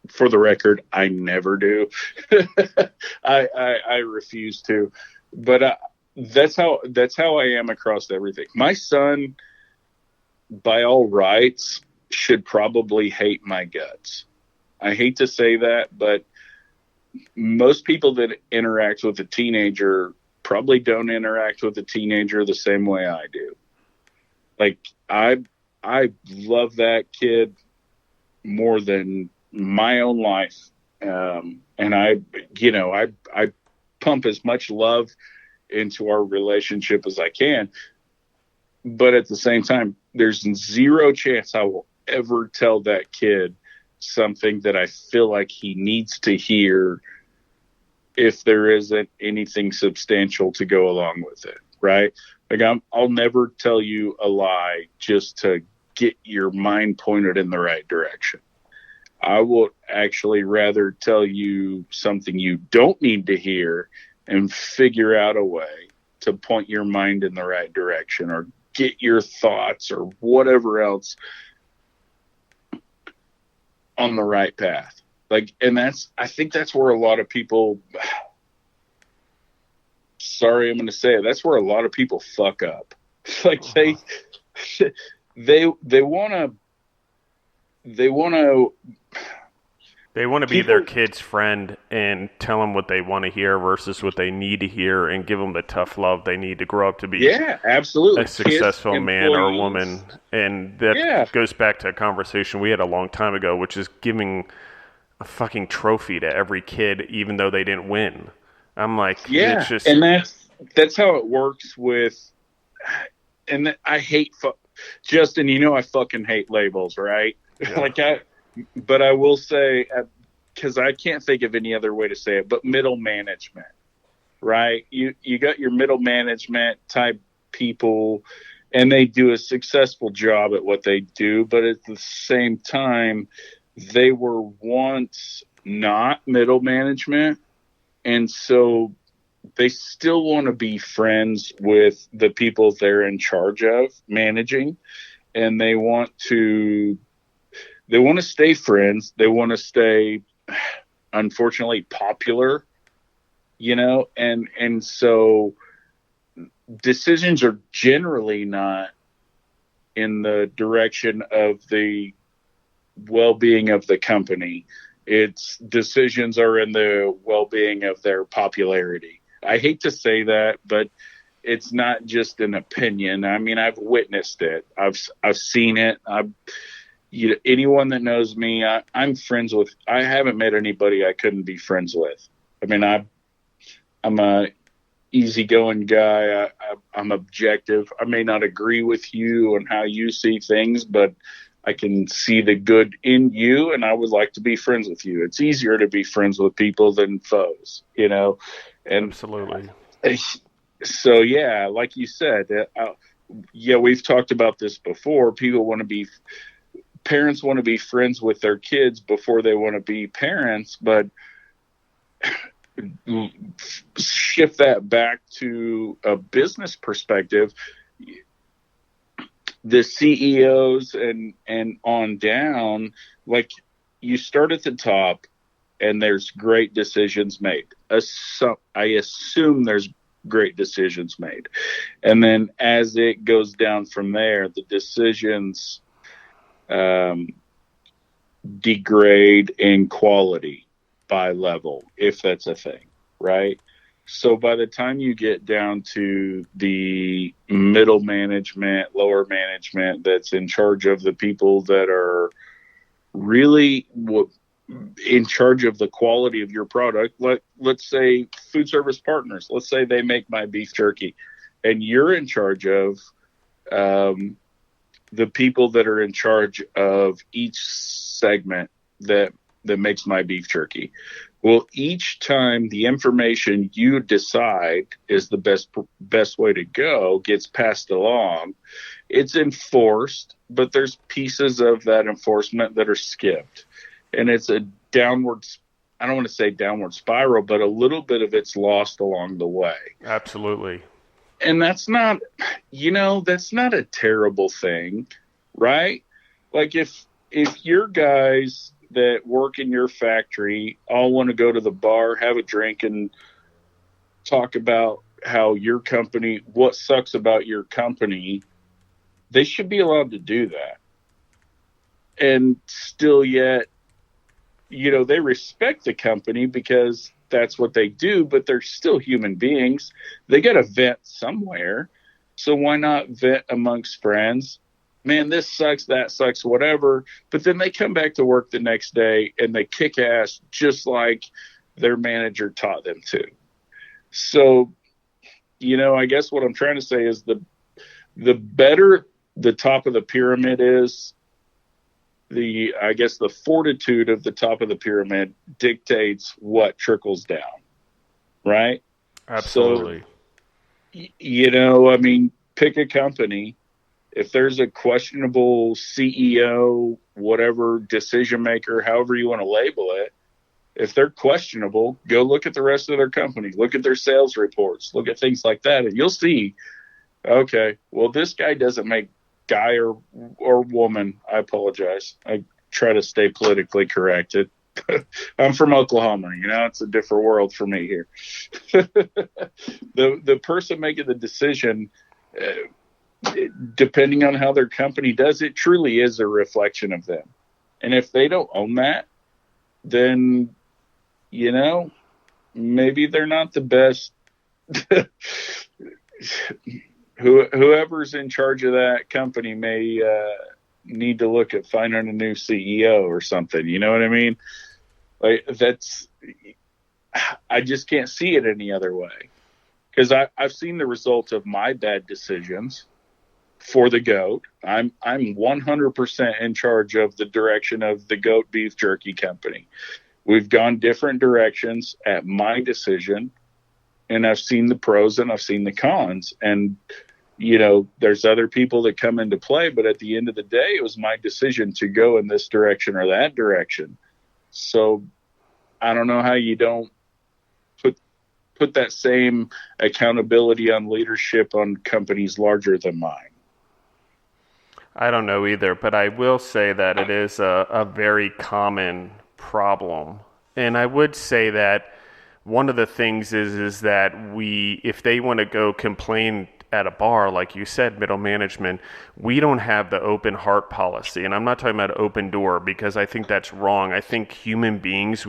for the record, I never do. I refuse to, but that's how I am across everything. My son, by all rights, should probably hate my guts. I hate to say that, but most people that interact with a teenager probably don't interact with a teenager the same way I do. Like, I love that kid more than my own life. And I pump as much love into our relationship as I can. But at the same time, there's zero chance I will ever tell that kid something that I feel like he needs to hear if there isn't anything substantial to go along with it, right? Like, I'll never tell you a lie just to get your mind pointed in the right direction. I will actually rather tell you something you don't need to hear and figure out a way to point your mind in the right direction, or get your thoughts or whatever else on the right path. Like, and I think that's where a lot of people, sorry, I'm going to say it, that's where a lot of people fuck up. Like, they want to They want to be their kid's friend and tell them what they want to hear versus what they need to hear, and give them the tough love they need to grow up to be absolutely. a successful Kids, man or woman. And that goes back to a conversation we had a long time ago, which is giving a fucking trophy to every kid, even though they didn't win. I'm like, it's just... And that's how it works with, and I hate, Justin, I fucking hate labels, right? Yeah. But I will say, because I can't think of any other way to say it, but middle management, right? You got your middle management type people, and they do a successful job at what they do, but at the same time, they were once not middle management, and so they still want to be friends with the people they're in charge of managing, and they want to stay friends. They want to stay, unfortunately, popular, and so decisions are generally not in the direction of the well-being of the company. Its decisions are in the well-being of their popularity. I hate to say that, but it's not just an opinion. I mean, I've witnessed it. I've seen it. Anyone that knows me, I'm friends with. I haven't met anybody I couldn't be friends with. I mean, I'm a easygoing guy. I'm objective. I may not agree with you on how you see things, but I can see the good in you, and I would like to be friends with you. It's easier to be friends with people than foes, And absolutely. So like you said, we've talked about this before. Parents want to be friends with their kids before they want to be parents, but shift that back to a business perspective. The CEOs and on down, like, you start at the top and there's great decisions made. I assume there's great decisions made. And then as it goes down from there, the decisions degrade in quality by level, if that's a thing, right? So by the time you get down to the middle management, lower management that's in charge of the people that are really in charge of the quality of your product, let's say food service partners, let's say they make my beef jerky, and you're in charge of the people that are in charge of each segment that makes my beef jerky. Well, each time the information you decide is the best way to go gets passed along, it's enforced, but there's pieces of that enforcement that are skipped. And it's a downward, I don't want to say downward spiral, but a little bit of it's lost along the way. Absolutely. And that's not a terrible thing, right? Like if your guys that work in your factory all want to go to the bar, have a drink, and talk about how your company, what sucks about your company, they should be allowed to do that. And still yet, they respect the company because that's what they do, but they're still human beings. They got to vent somewhere. So why not vent amongst friends? Man, this sucks, that sucks, whatever. But then they come back to work the next day and they kick ass just like their manager taught them to. So, I guess what I'm trying to say is the better the top of the pyramid is, the fortitude of the top of the pyramid dictates what trickles down, right? Absolutely. So, pick a company. If there's a questionable CEO, whatever, decision maker, however you want to label it, if they're questionable, go look at the rest of their company, look at their sales reports, look at things like that, and you'll see, okay, well, this guy doesn't make guy or woman. I apologize. I try to stay politically correct. I'm from Oklahoma. It's a different world for me here. The person making the decision, depending on how their company does it, truly is a reflection of them. And if they don't own that, then, maybe they're not the best. Whoever's in charge of that company may need to look at finding a new CEO or something. You know what I mean? Like I just can't see it any other way, because I've seen the result of my bad decisions for the G.O.A.T. I'm 100% in charge of the direction of the G.O.A.T beef jerky company. We've gone different directions at my decision, and I've seen the pros and I've seen the cons. And, there's other people that come into play, but at the end of the day, it was my decision to go in this direction or that direction. So I don't know how you don't put that same accountability on leadership on companies larger than mine. I don't know either, but I will say that it is a very common problem. And I would say that one of the things is that if they want to go complain at a bar, like you said, middle management, we don't have the open heart policy. And I'm not talking about open door, because I think that's wrong. I think human beings,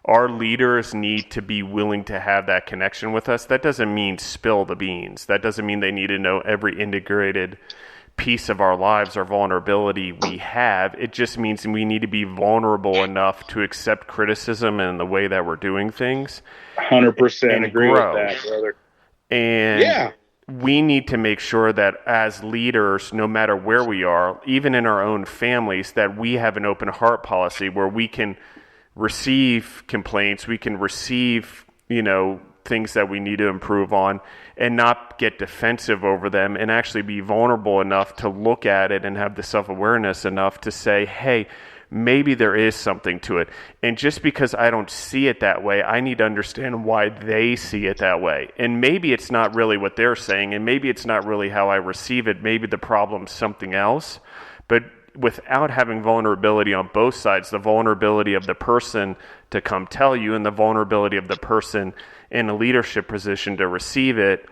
our leaders need to be willing to have that connection with us. That doesn't mean spill the beans. That doesn't mean they need to know every integrated piece of our lives or vulnerability we have. It just means we need to be vulnerable enough to accept criticism and the way that we're doing things. 100% agree with that, brother. And we need to make sure that as leaders, no matter where we are, even in our own families, that we have an open heart policy where we can receive complaints, we can receive, things that we need to improve on, and not get defensive over them, and actually be vulnerable enough to look at it and have the self-awareness enough to say, hey, maybe there is something to it. And just because I don't see it that way, I need to understand why they see it that way. And maybe it's not really what they're saying, and maybe it's not really how I receive it. Maybe the problem's something else. But without having vulnerability on both sides, the vulnerability of the person to come tell you and the vulnerability of the person in a leadership position to receive it,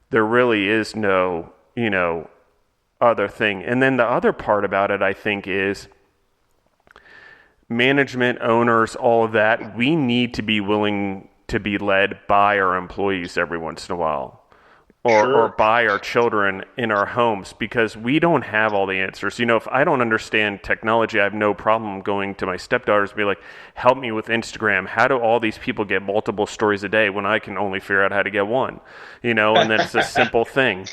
there really is no, other thing. And then the other part about it, I think, is management, owners, all of that, we need to be willing to be led by our employees every once in a while. Or by our children in our homes, because we don't have all the answers. If I don't understand technology, I have no problem going to my stepdaughters and be like, help me with Instagram. How do all these people get multiple stories a day when I can only figure out how to get one? And then it's a simple thing.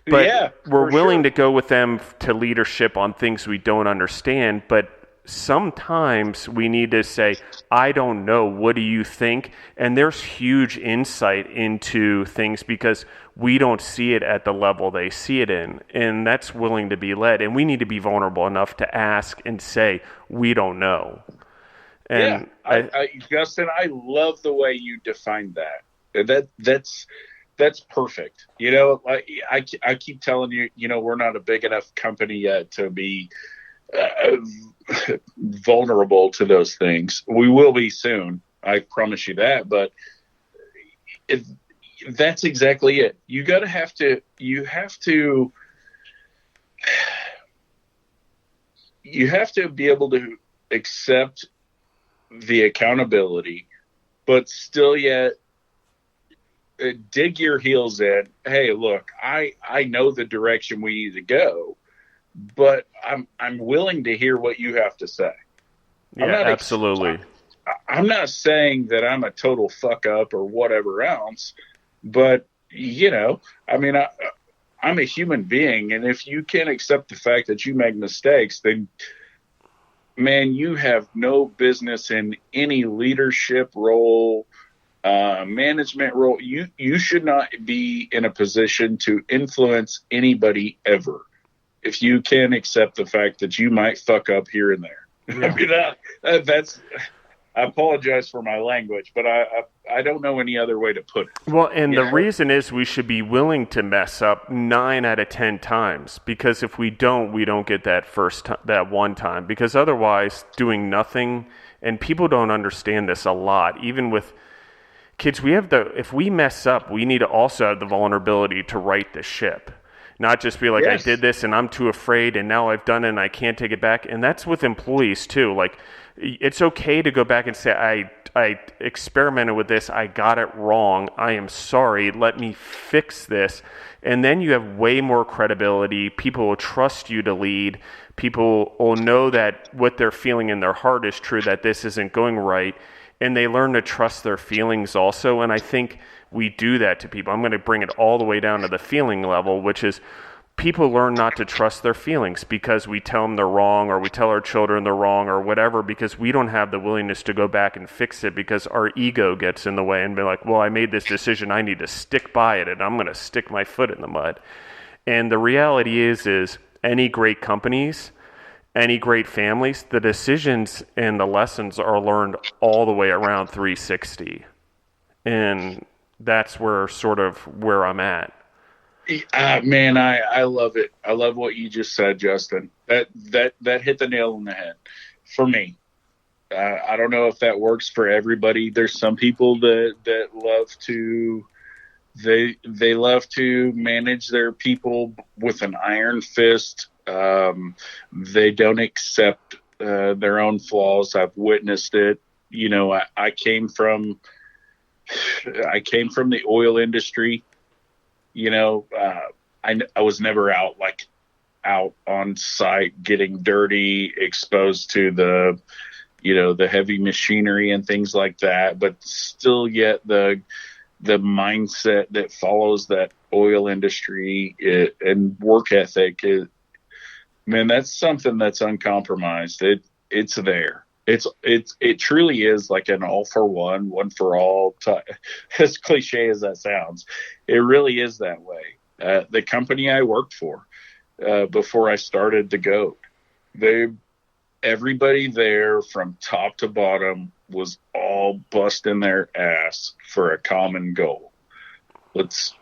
But we're willing to go with them to leadership on things we don't understand, but sometimes we need to say, I don't know, what do you think? And there's huge insight into things because we don't see it at the level they see it in. And that's willing to be led. And we need to be vulnerable enough to ask and say, we don't know. And Justin, I love the way you defined that. That's perfect. I keep telling you, we're not a big enough company yet to be vulnerable to those things. We will be soon. I promise you that. But that's exactly it. You have to be able to accept the accountability, but still yet dig your heels in. Hey, look, I know the direction we need to go, but I'm willing to hear what you have to say. Yeah, absolutely. I'm not saying that I'm a total fuck up or whatever else, but I'm a human being, and if you can't accept the fact that you make mistakes, then man, you have no business in any leadership role, management role. You should not be in a position to influence anybody ever if you can't accept the fact that you might fuck up here and there. Yeah. That's. I apologize for my language, but I don't know any other way to put it. Well, and the reason is we should be willing to mess up 9 out of 10 times, because if we don't get that one time, because otherwise doing nothing, and people don't understand this a lot, even with kids, if we mess up, we need to also have the vulnerability to right the ship. not just be like, I Yes. did this and I'm too afraid and now I've done it and I can't take it back. And that's with employees too. Like, it's okay to go back and say, I experimented with this. I got it wrong. I am sorry. Let me fix this. And then you have way more credibility. People will trust you to lead. People will know that what they're feeling in their heart is true, that this isn't going right. And they learn to trust their feelings also. And I think we do that to people. I'm going to bring it all the way down to the feeling level, which is people learn not to trust their feelings because we tell them they're wrong, or we tell our children they're wrong, or whatever, because we don't have the willingness to go back and fix it because our ego gets in the way and be like, well, I made this decision. I need to stick by it, and I'm going to stick my foot in the mud. And the reality is any great companies, any great families, the decisions and the lessons are learned all the way around 360. And that's where I'm at. Man, I love it. I love what you just said, Justin. That hit the nail on the head for me. I don't know if that works for everybody. There's some people that love to they love to manage their people with an iron fist. They don't accept their own flaws. I've witnessed it. You know, I came from the oil industry. You know, I was never out on site getting dirty, exposed to the heavy machinery and things like that. But still, yet the mindset that follows that oil industry and work ethic man, that's something that's uncompromised. It's there. It truly is like an all for one for all type. As cliche as that sounds, it really is that way. The company I worked for before I started the G.O.A.T, everybody there from top to bottom was all busting their ass for a common goal.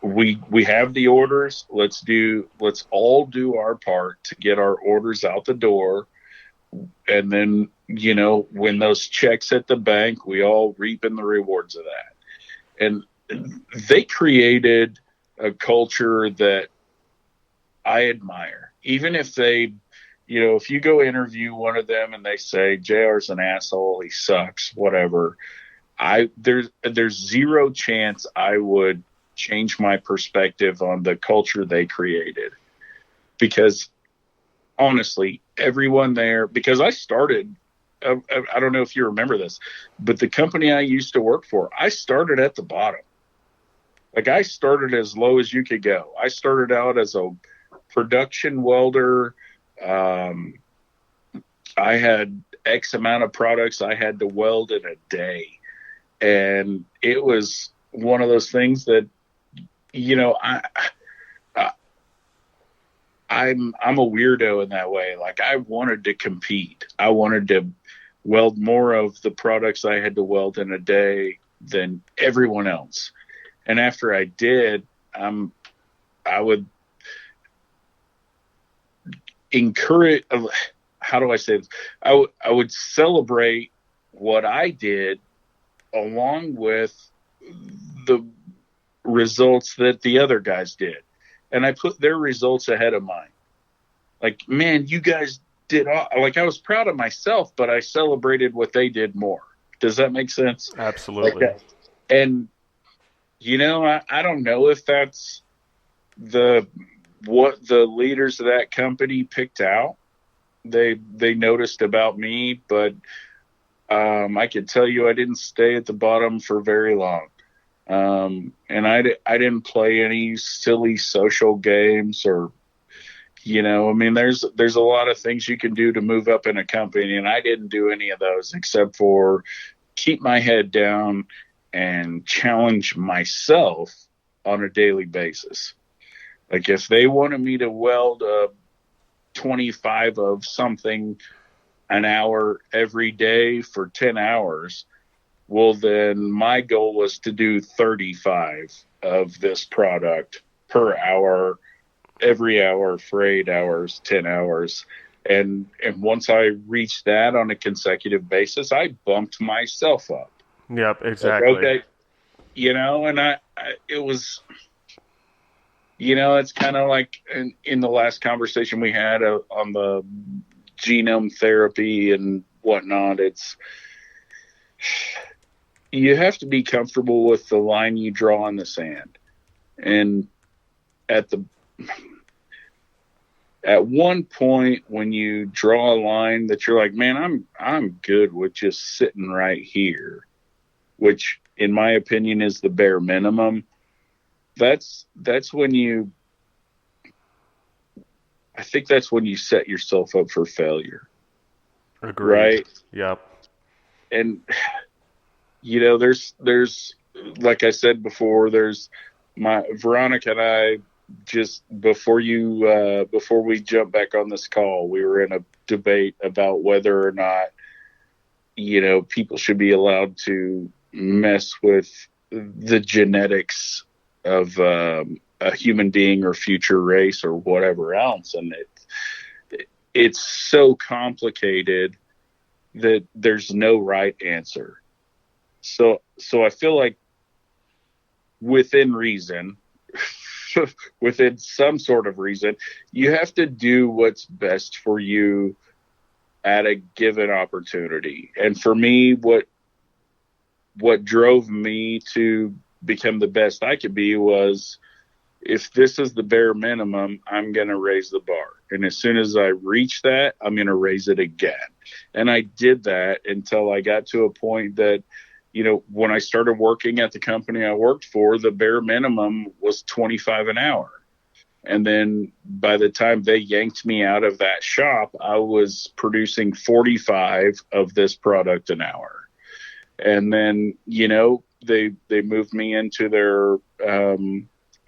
We have the orders. Let's all do our part to get our orders out the door. And then, you know, when those checks hit the bank, we all reap in the rewards of that. And they created a culture that I admire. Even if they, you know, if you go interview one of them and they say, JR's an asshole, he sucks, whatever, there's zero chance I would change my perspective on the culture they created. Because honestly, everyone there, because I started, I don't know if you remember this, but the company I used to work for, I started at the bottom. Like, I started as low as you could go. I started out as a production welder. I had X amount of products I had to weld in a day. And it was one of those things that, you know, I'm a weirdo in that way. Like, I wanted to compete. I wanted to weld more of the products I had to weld in a day than everyone else. And after I did, I would encourage, how do I say this? I would celebrate what I did along with the results that the other guys did. And I put their results ahead of mine. Like, man, you guys did like, I was proud of myself, but I celebrated what they did more. Does that make sense? Absolutely. Like, and, you know, I don't know if that's what the leaders of that company picked out. They noticed about me, but I can tell you I didn't stay at the bottom for very long. And I didn't play any silly social games or, you know, I mean, there's a lot of things you can do to move up in a company, and I didn't do any of those except for keep my head down and challenge myself on a daily basis. Like, if they wanted me to weld 25 of something an hour every day for 10 hours, well, then my goal was to do 35 of this product per hour, every hour for 8 hours, 10 hours. And once I reached that on a consecutive basis, I bumped myself up. Yep, exactly. Like, okay, you know, and it was It's kind of like in the last conversation we had on the genome therapy and whatnot. You have to be comfortable with the line you draw in the sand. And at one point when you draw a line that you're like, man, I'm good with just sitting right here, which in my opinion is the bare minimum. That's when I think that's when you set yourself up for failure. Agreed. Right? Yep. And there's like I said before, there's Veronica and I, just before we jump back on this call, we were in a debate about whether or not people should be allowed to mess with the genetics of a human being or future race or whatever else. And it's so complicated that there's no right answer. So I feel like within reason, within some sort of reason, you have to do what's best for you at a given opportunity. And for me, what drove me to become the best I could be was, if this is the bare minimum, I'm going to raise the bar. And as soon as I reach that, I'm going to raise it again. And I did that until I got to a point that, when I started working at the company I worked for, the bare minimum was $25 an hour. And then by the time they yanked me out of that shop, I was producing 45 of this product an hour. And then, they moved me into their,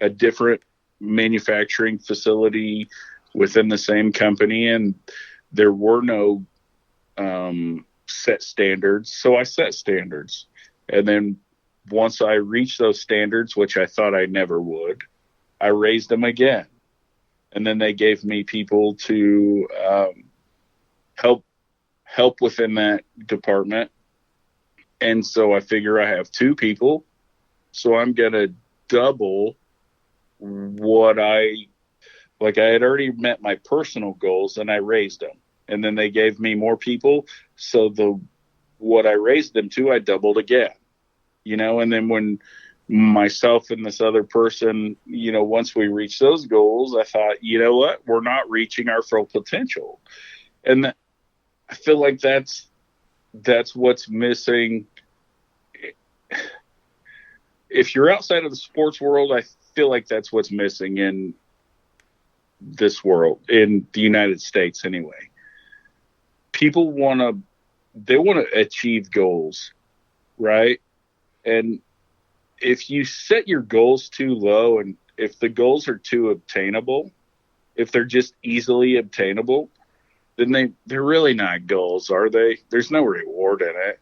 a different manufacturing facility within the same company, and there were no set standards. So I set standards. And then once I reached those standards, which I thought I never would, I raised them again. And then they gave me people to help within that department. And so I figure I have 2 people. So I'm going to double what I had already met my personal goals, and I raised them. And then they gave me more people. So what I raised them to, I doubled again, and then when myself and this other person, once we reached those goals, I thought, what, we're not reaching our full potential. And I feel like that's what's missing. If you're outside of the sports world, I feel like that's what's missing in this world, in the United States anyway. People want to achieve goals, right? And if you set your goals too low, and if the goals are too obtainable, if they're just easily obtainable, then they're really not goals, are they? There's no reward in it.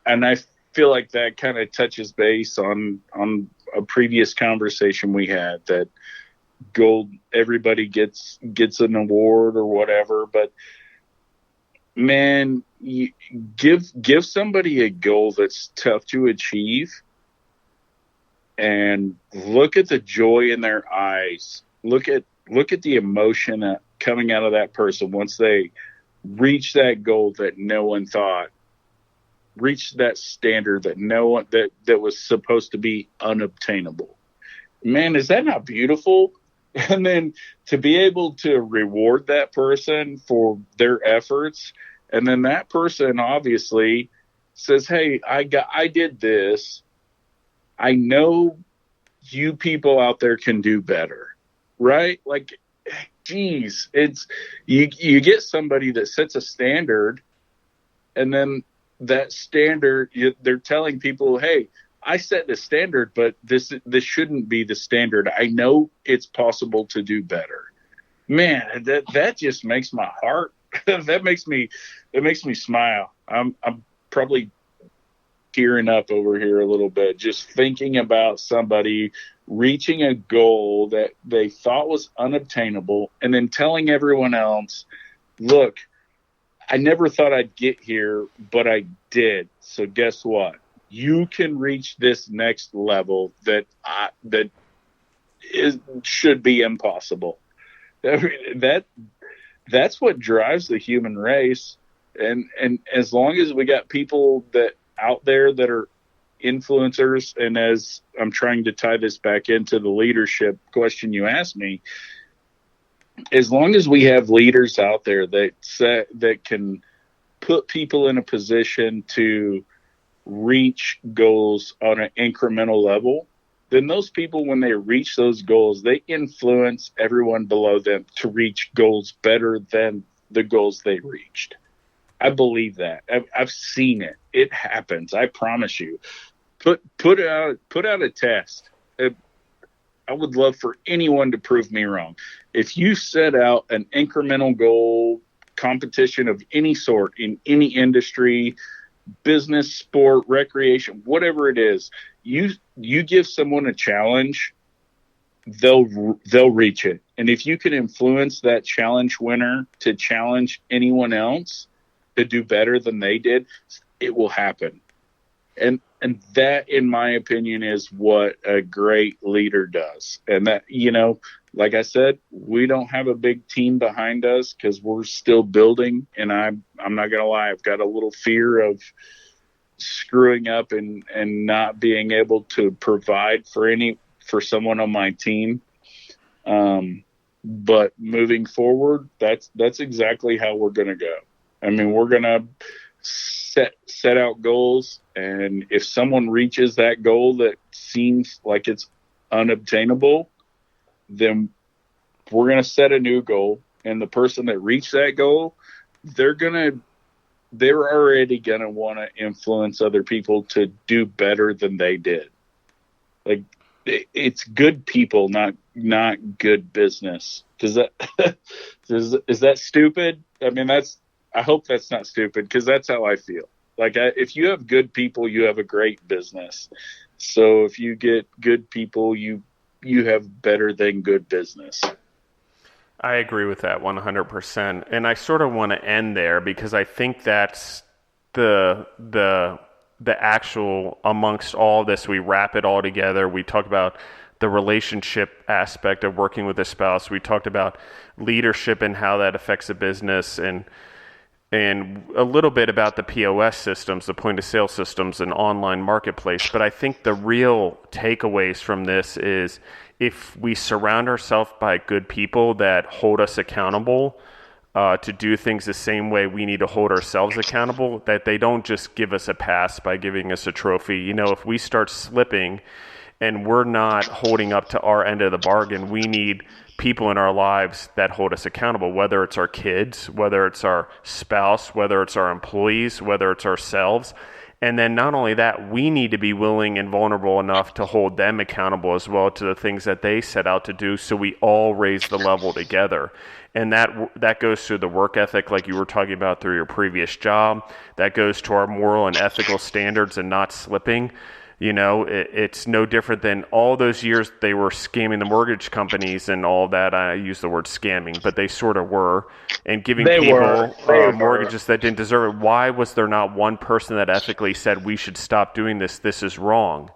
And I feel like that kind of touches base on a previous conversation we had, that gold, everybody gets an award or whatever, but man, you give somebody a goal that's tough to achieve, and look at the joy in their eyes. Look at the emotion coming out of that person once they reach that goal that no one thought, reach that standard that no one that was supposed to be unobtainable. Man, is that not beautiful? And then to be able to reward that person for their efforts, and then that person obviously says, hey, I did this. I know you people out there can do better, right? Like, geez, it's you get somebody that sets a standard, and then that standard, they're telling people, hey, I set the standard, but this shouldn't be the standard. I know it's possible to do better. Man, that just makes my heart. that makes me smile. I'm probably tearing up over here a little bit, just thinking about somebody reaching a goal that they thought was unobtainable, and then telling everyone else, look, I never thought I'd get here, but I did. So guess what? You can reach this next level that should be impossible. I mean, that's what drives the human race. And as long as we got people that out there that are influencers, and as I'm trying to tie this back into the leadership question you asked me, as long as we have leaders out there that can put people in a position to reach goals on an incremental level, then those people, when they reach those goals, they influence everyone below them to reach goals better than the goals they reached. I believe that. I've seen it. It happens. I promise you. Put out a test. I would love for anyone to prove me wrong. If you set out an incremental goal, competition of any sort in any industry, business, sport, recreation, whatever it is, you give someone a challenge, they'll reach it. And if you can influence that challenge winner to challenge anyone else to do better than they did, it will happen. And that, in my opinion, is what a great leader does. And that, like I said, we don't have a big team behind us because we're still building. And I'm not going to lie, I've got a little fear of screwing up and not being able to provide for someone on my team. But moving forward, that's exactly how we're going to go. I mean, we're going to set out goals, and if someone reaches that goal that seems like it's unobtainable, then we're going to set a new goal, and the person that reached that goal, they're already going to want to influence other people to do better than they did. Like, it's good people, not good business. Is that stupid? I mean, I hope that's not stupid, because that's how I feel. Like, if you have good people, you have a great business. So if you get good people, you have better than good business. I agree with that 100%. And I sort of want to end there, because I think that's the actual, amongst all this, we wrap it all together. We talk about the relationship aspect of working with a spouse. We talked about leadership and how that affects a business, and a little bit about the POS systems, the point of sale systems, and online marketplace. But I think the real takeaways from this is, if we surround ourselves by good people that hold us accountable to do things the same way we need to hold ourselves accountable, that they don't just give us a pass by giving us a trophy. If we start slipping and we're not holding up to our end of the bargain, we need people in our lives that hold us accountable, whether it's our kids, whether it's our spouse, whether it's our employees, whether it's ourselves. And then not only that, we need to be willing and vulnerable enough to hold them accountable as well to the things that they set out to do, so we all raise the level together. And that goes to the work ethic, like you were talking about through your previous job. That goes to our moral and ethical standards and not slipping. It's no different than all those years they were scamming the mortgage companies and all that. I use the word scamming, but they sort of were, and giving people mortgages that didn't deserve it. Why was there not one person that ethically said, we should stop doing this? This is wrong.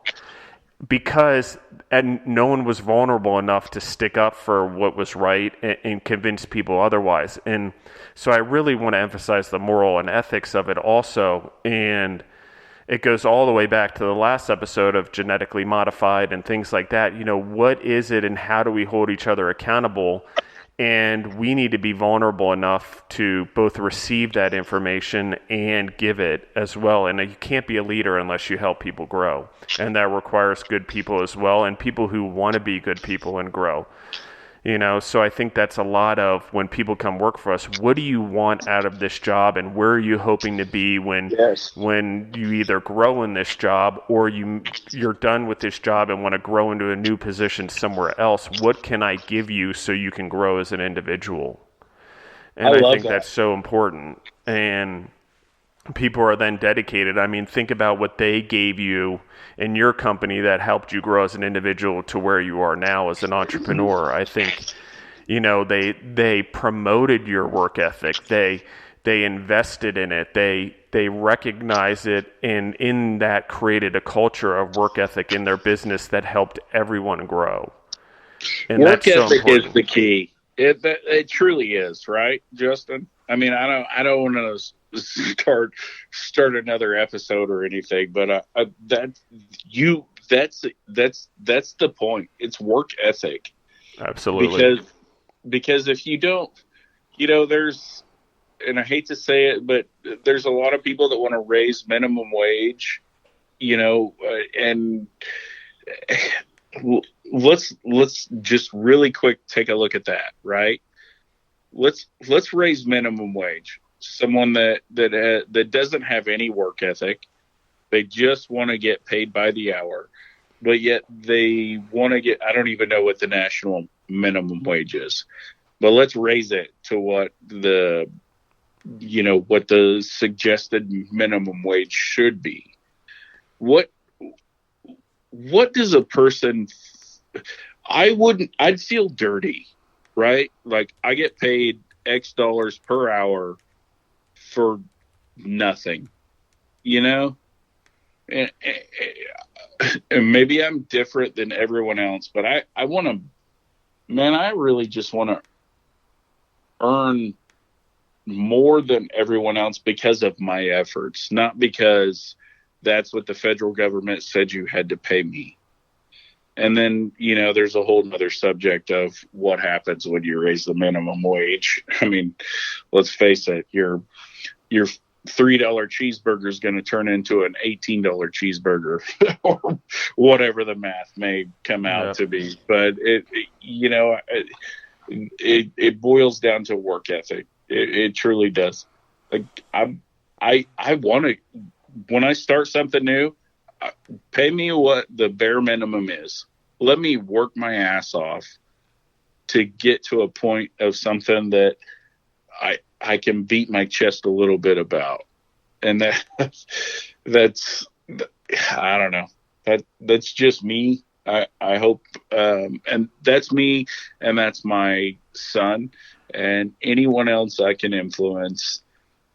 Because no one was vulnerable enough to stick up for what was right and convince people otherwise. And so I really want to emphasize the moral and ethics of it also. And it goes all the way back to the last episode of genetically modified and things like that. What is it and how do we hold each other accountable? And we need to be vulnerable enough to both receive that information and give it as well. And you can't be a leader unless you help people grow. And that requires good people as well, and people who want to be good people and grow. So I think that's a lot of when people come work for us, what do you want out of this job, and where are you hoping to be when you either grow in this job or you're done with this job and want to grow into a new position somewhere else? What can I give you so you can grow as an individual? And I think that's so important. And people are then dedicated. I mean, think about what they gave you in your company that helped you grow as an individual to where you are now as an entrepreneur. I think, they promoted your work ethic. They invested in it. They recognized it, and in that created a culture of work ethic in their business that helped everyone grow. And Work that's so ethic important. is the key. It truly is, right, Justin? I mean, I don't want to start another episode or anything, but that's the point. It's work ethic. Absolutely. Because if you don't, there's, and I hate to say it, but there's a lot of people that want to raise minimum wage, and let's just really quick take a look at that, right? Let's raise minimum wage. Someone that doesn't have any work ethic, they just want to get paid by the hour, but yet they want to get, I don't even know what the national minimum wage is, but let's raise it to what the suggested minimum wage should be. What does a person, I'd feel dirty, right? Like, I get paid X dollars per hour for nothing, and maybe I'm different than everyone else, but I want to, man, I really just want to earn more than everyone else because of my efforts, not because that's what the federal government said you had to pay me. And then, there's a whole other subject of what happens when you raise the minimum wage. I mean, let's face it, your $3 cheeseburger is going to turn into an $18 cheeseburger or whatever the math may come out to be. But it boils down to work ethic. It truly does. Like, I want to, when I start something new, pay me what the bare minimum is. Let me work my ass off to get to a point of something that I can beat my chest a little bit about. And that's I don't know. That's just me. I hope, and that's me, and that's my son, and anyone else I can influence.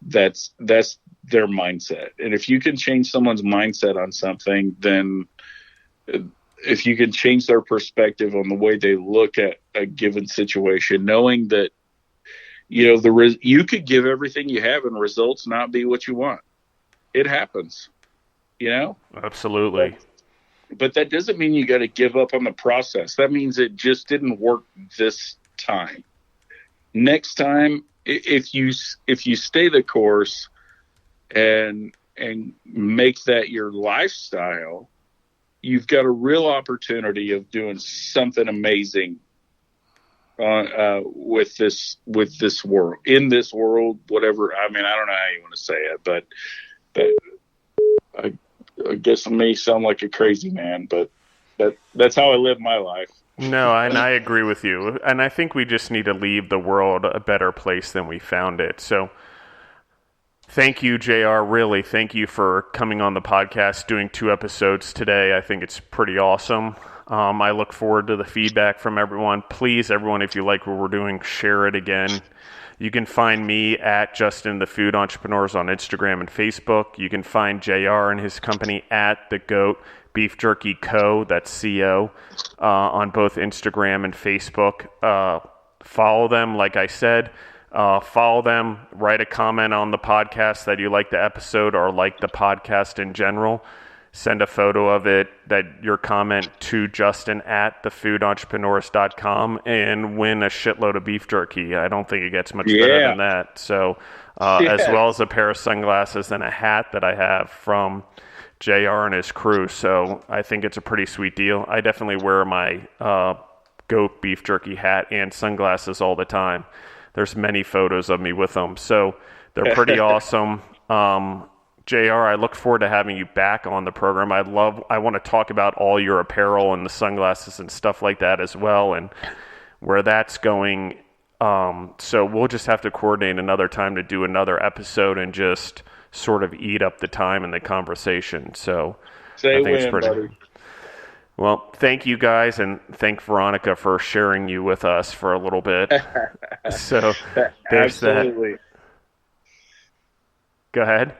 That's their mindset. And if you can change someone's mindset on something, then if you can change their perspective on the way they look at a given situation, knowing that, you could give everything you have and results not be what you want. It happens, Absolutely. But that doesn't mean you got to give up on the process. That means it just didn't work this time. Next time, if you stay the course and make that your lifestyle, you've got a real opportunity of doing something amazing with this world, in this world, whatever. I mean, I don't know how you want to say it, but I guess I may sound like a crazy man, but that's how I live my life. No, and I agree with you. And I think we just need to leave the world a better place than we found it. So thank you, JR. Really, thank you for coming on the podcast, doing 2 episodes today. I think it's pretty awesome. I look forward to the feedback from everyone. Please, everyone, if you like what we're doing, share it again. You can find me at Justin the Food Entrepreneurs on Instagram and Facebook. You can find JR and his company at the G.O.A.T Beef Jerky Co. That's C-O on both Instagram and Facebook. Follow them, like I said. Follow them. Write a comment on the podcast that you like the episode or like the podcast in general. Send a photo of it, your comment, to Justin at thefoodentrepreneurs.com and win a shitload of beef jerky. I don't think it gets much better than that. So, as well as a pair of sunglasses and a hat that I have from JR and his crew. So I think it's a pretty sweet deal. I definitely wear my G.O.A.T beef jerky hat and sunglasses all the time. There's many photos of me with them. So they're pretty awesome. JR, I look forward to having you back on the program. I want to talk about all your apparel and the sunglasses and stuff like that as well, and where that's going. So we'll just have to coordinate another time to do another episode and just sort of eat up the time and the conversation. So I think it's pretty. Buddy. Well, thank you guys, and thank Veronica for sharing you with us for a little bit. So there's Absolutely. that. Go ahead.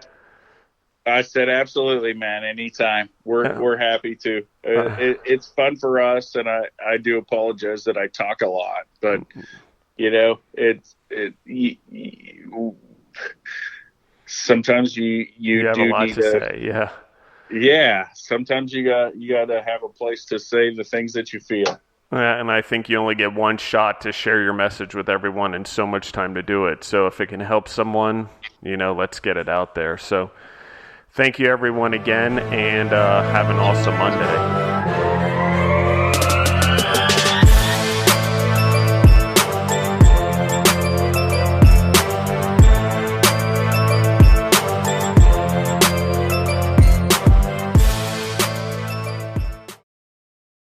I said, absolutely, man. Anytime. We're happy to. It's fun for us, and I do apologize that I talk a lot, but sometimes you have do a lot need to say. Yeah. Yeah. Sometimes you got to have a place to say the things that you feel. And I think you only get one shot to share your message with everyone and so much time to do it. So if it can help someone, let's get it out there. So thank you, everyone, again, and have an awesome Monday.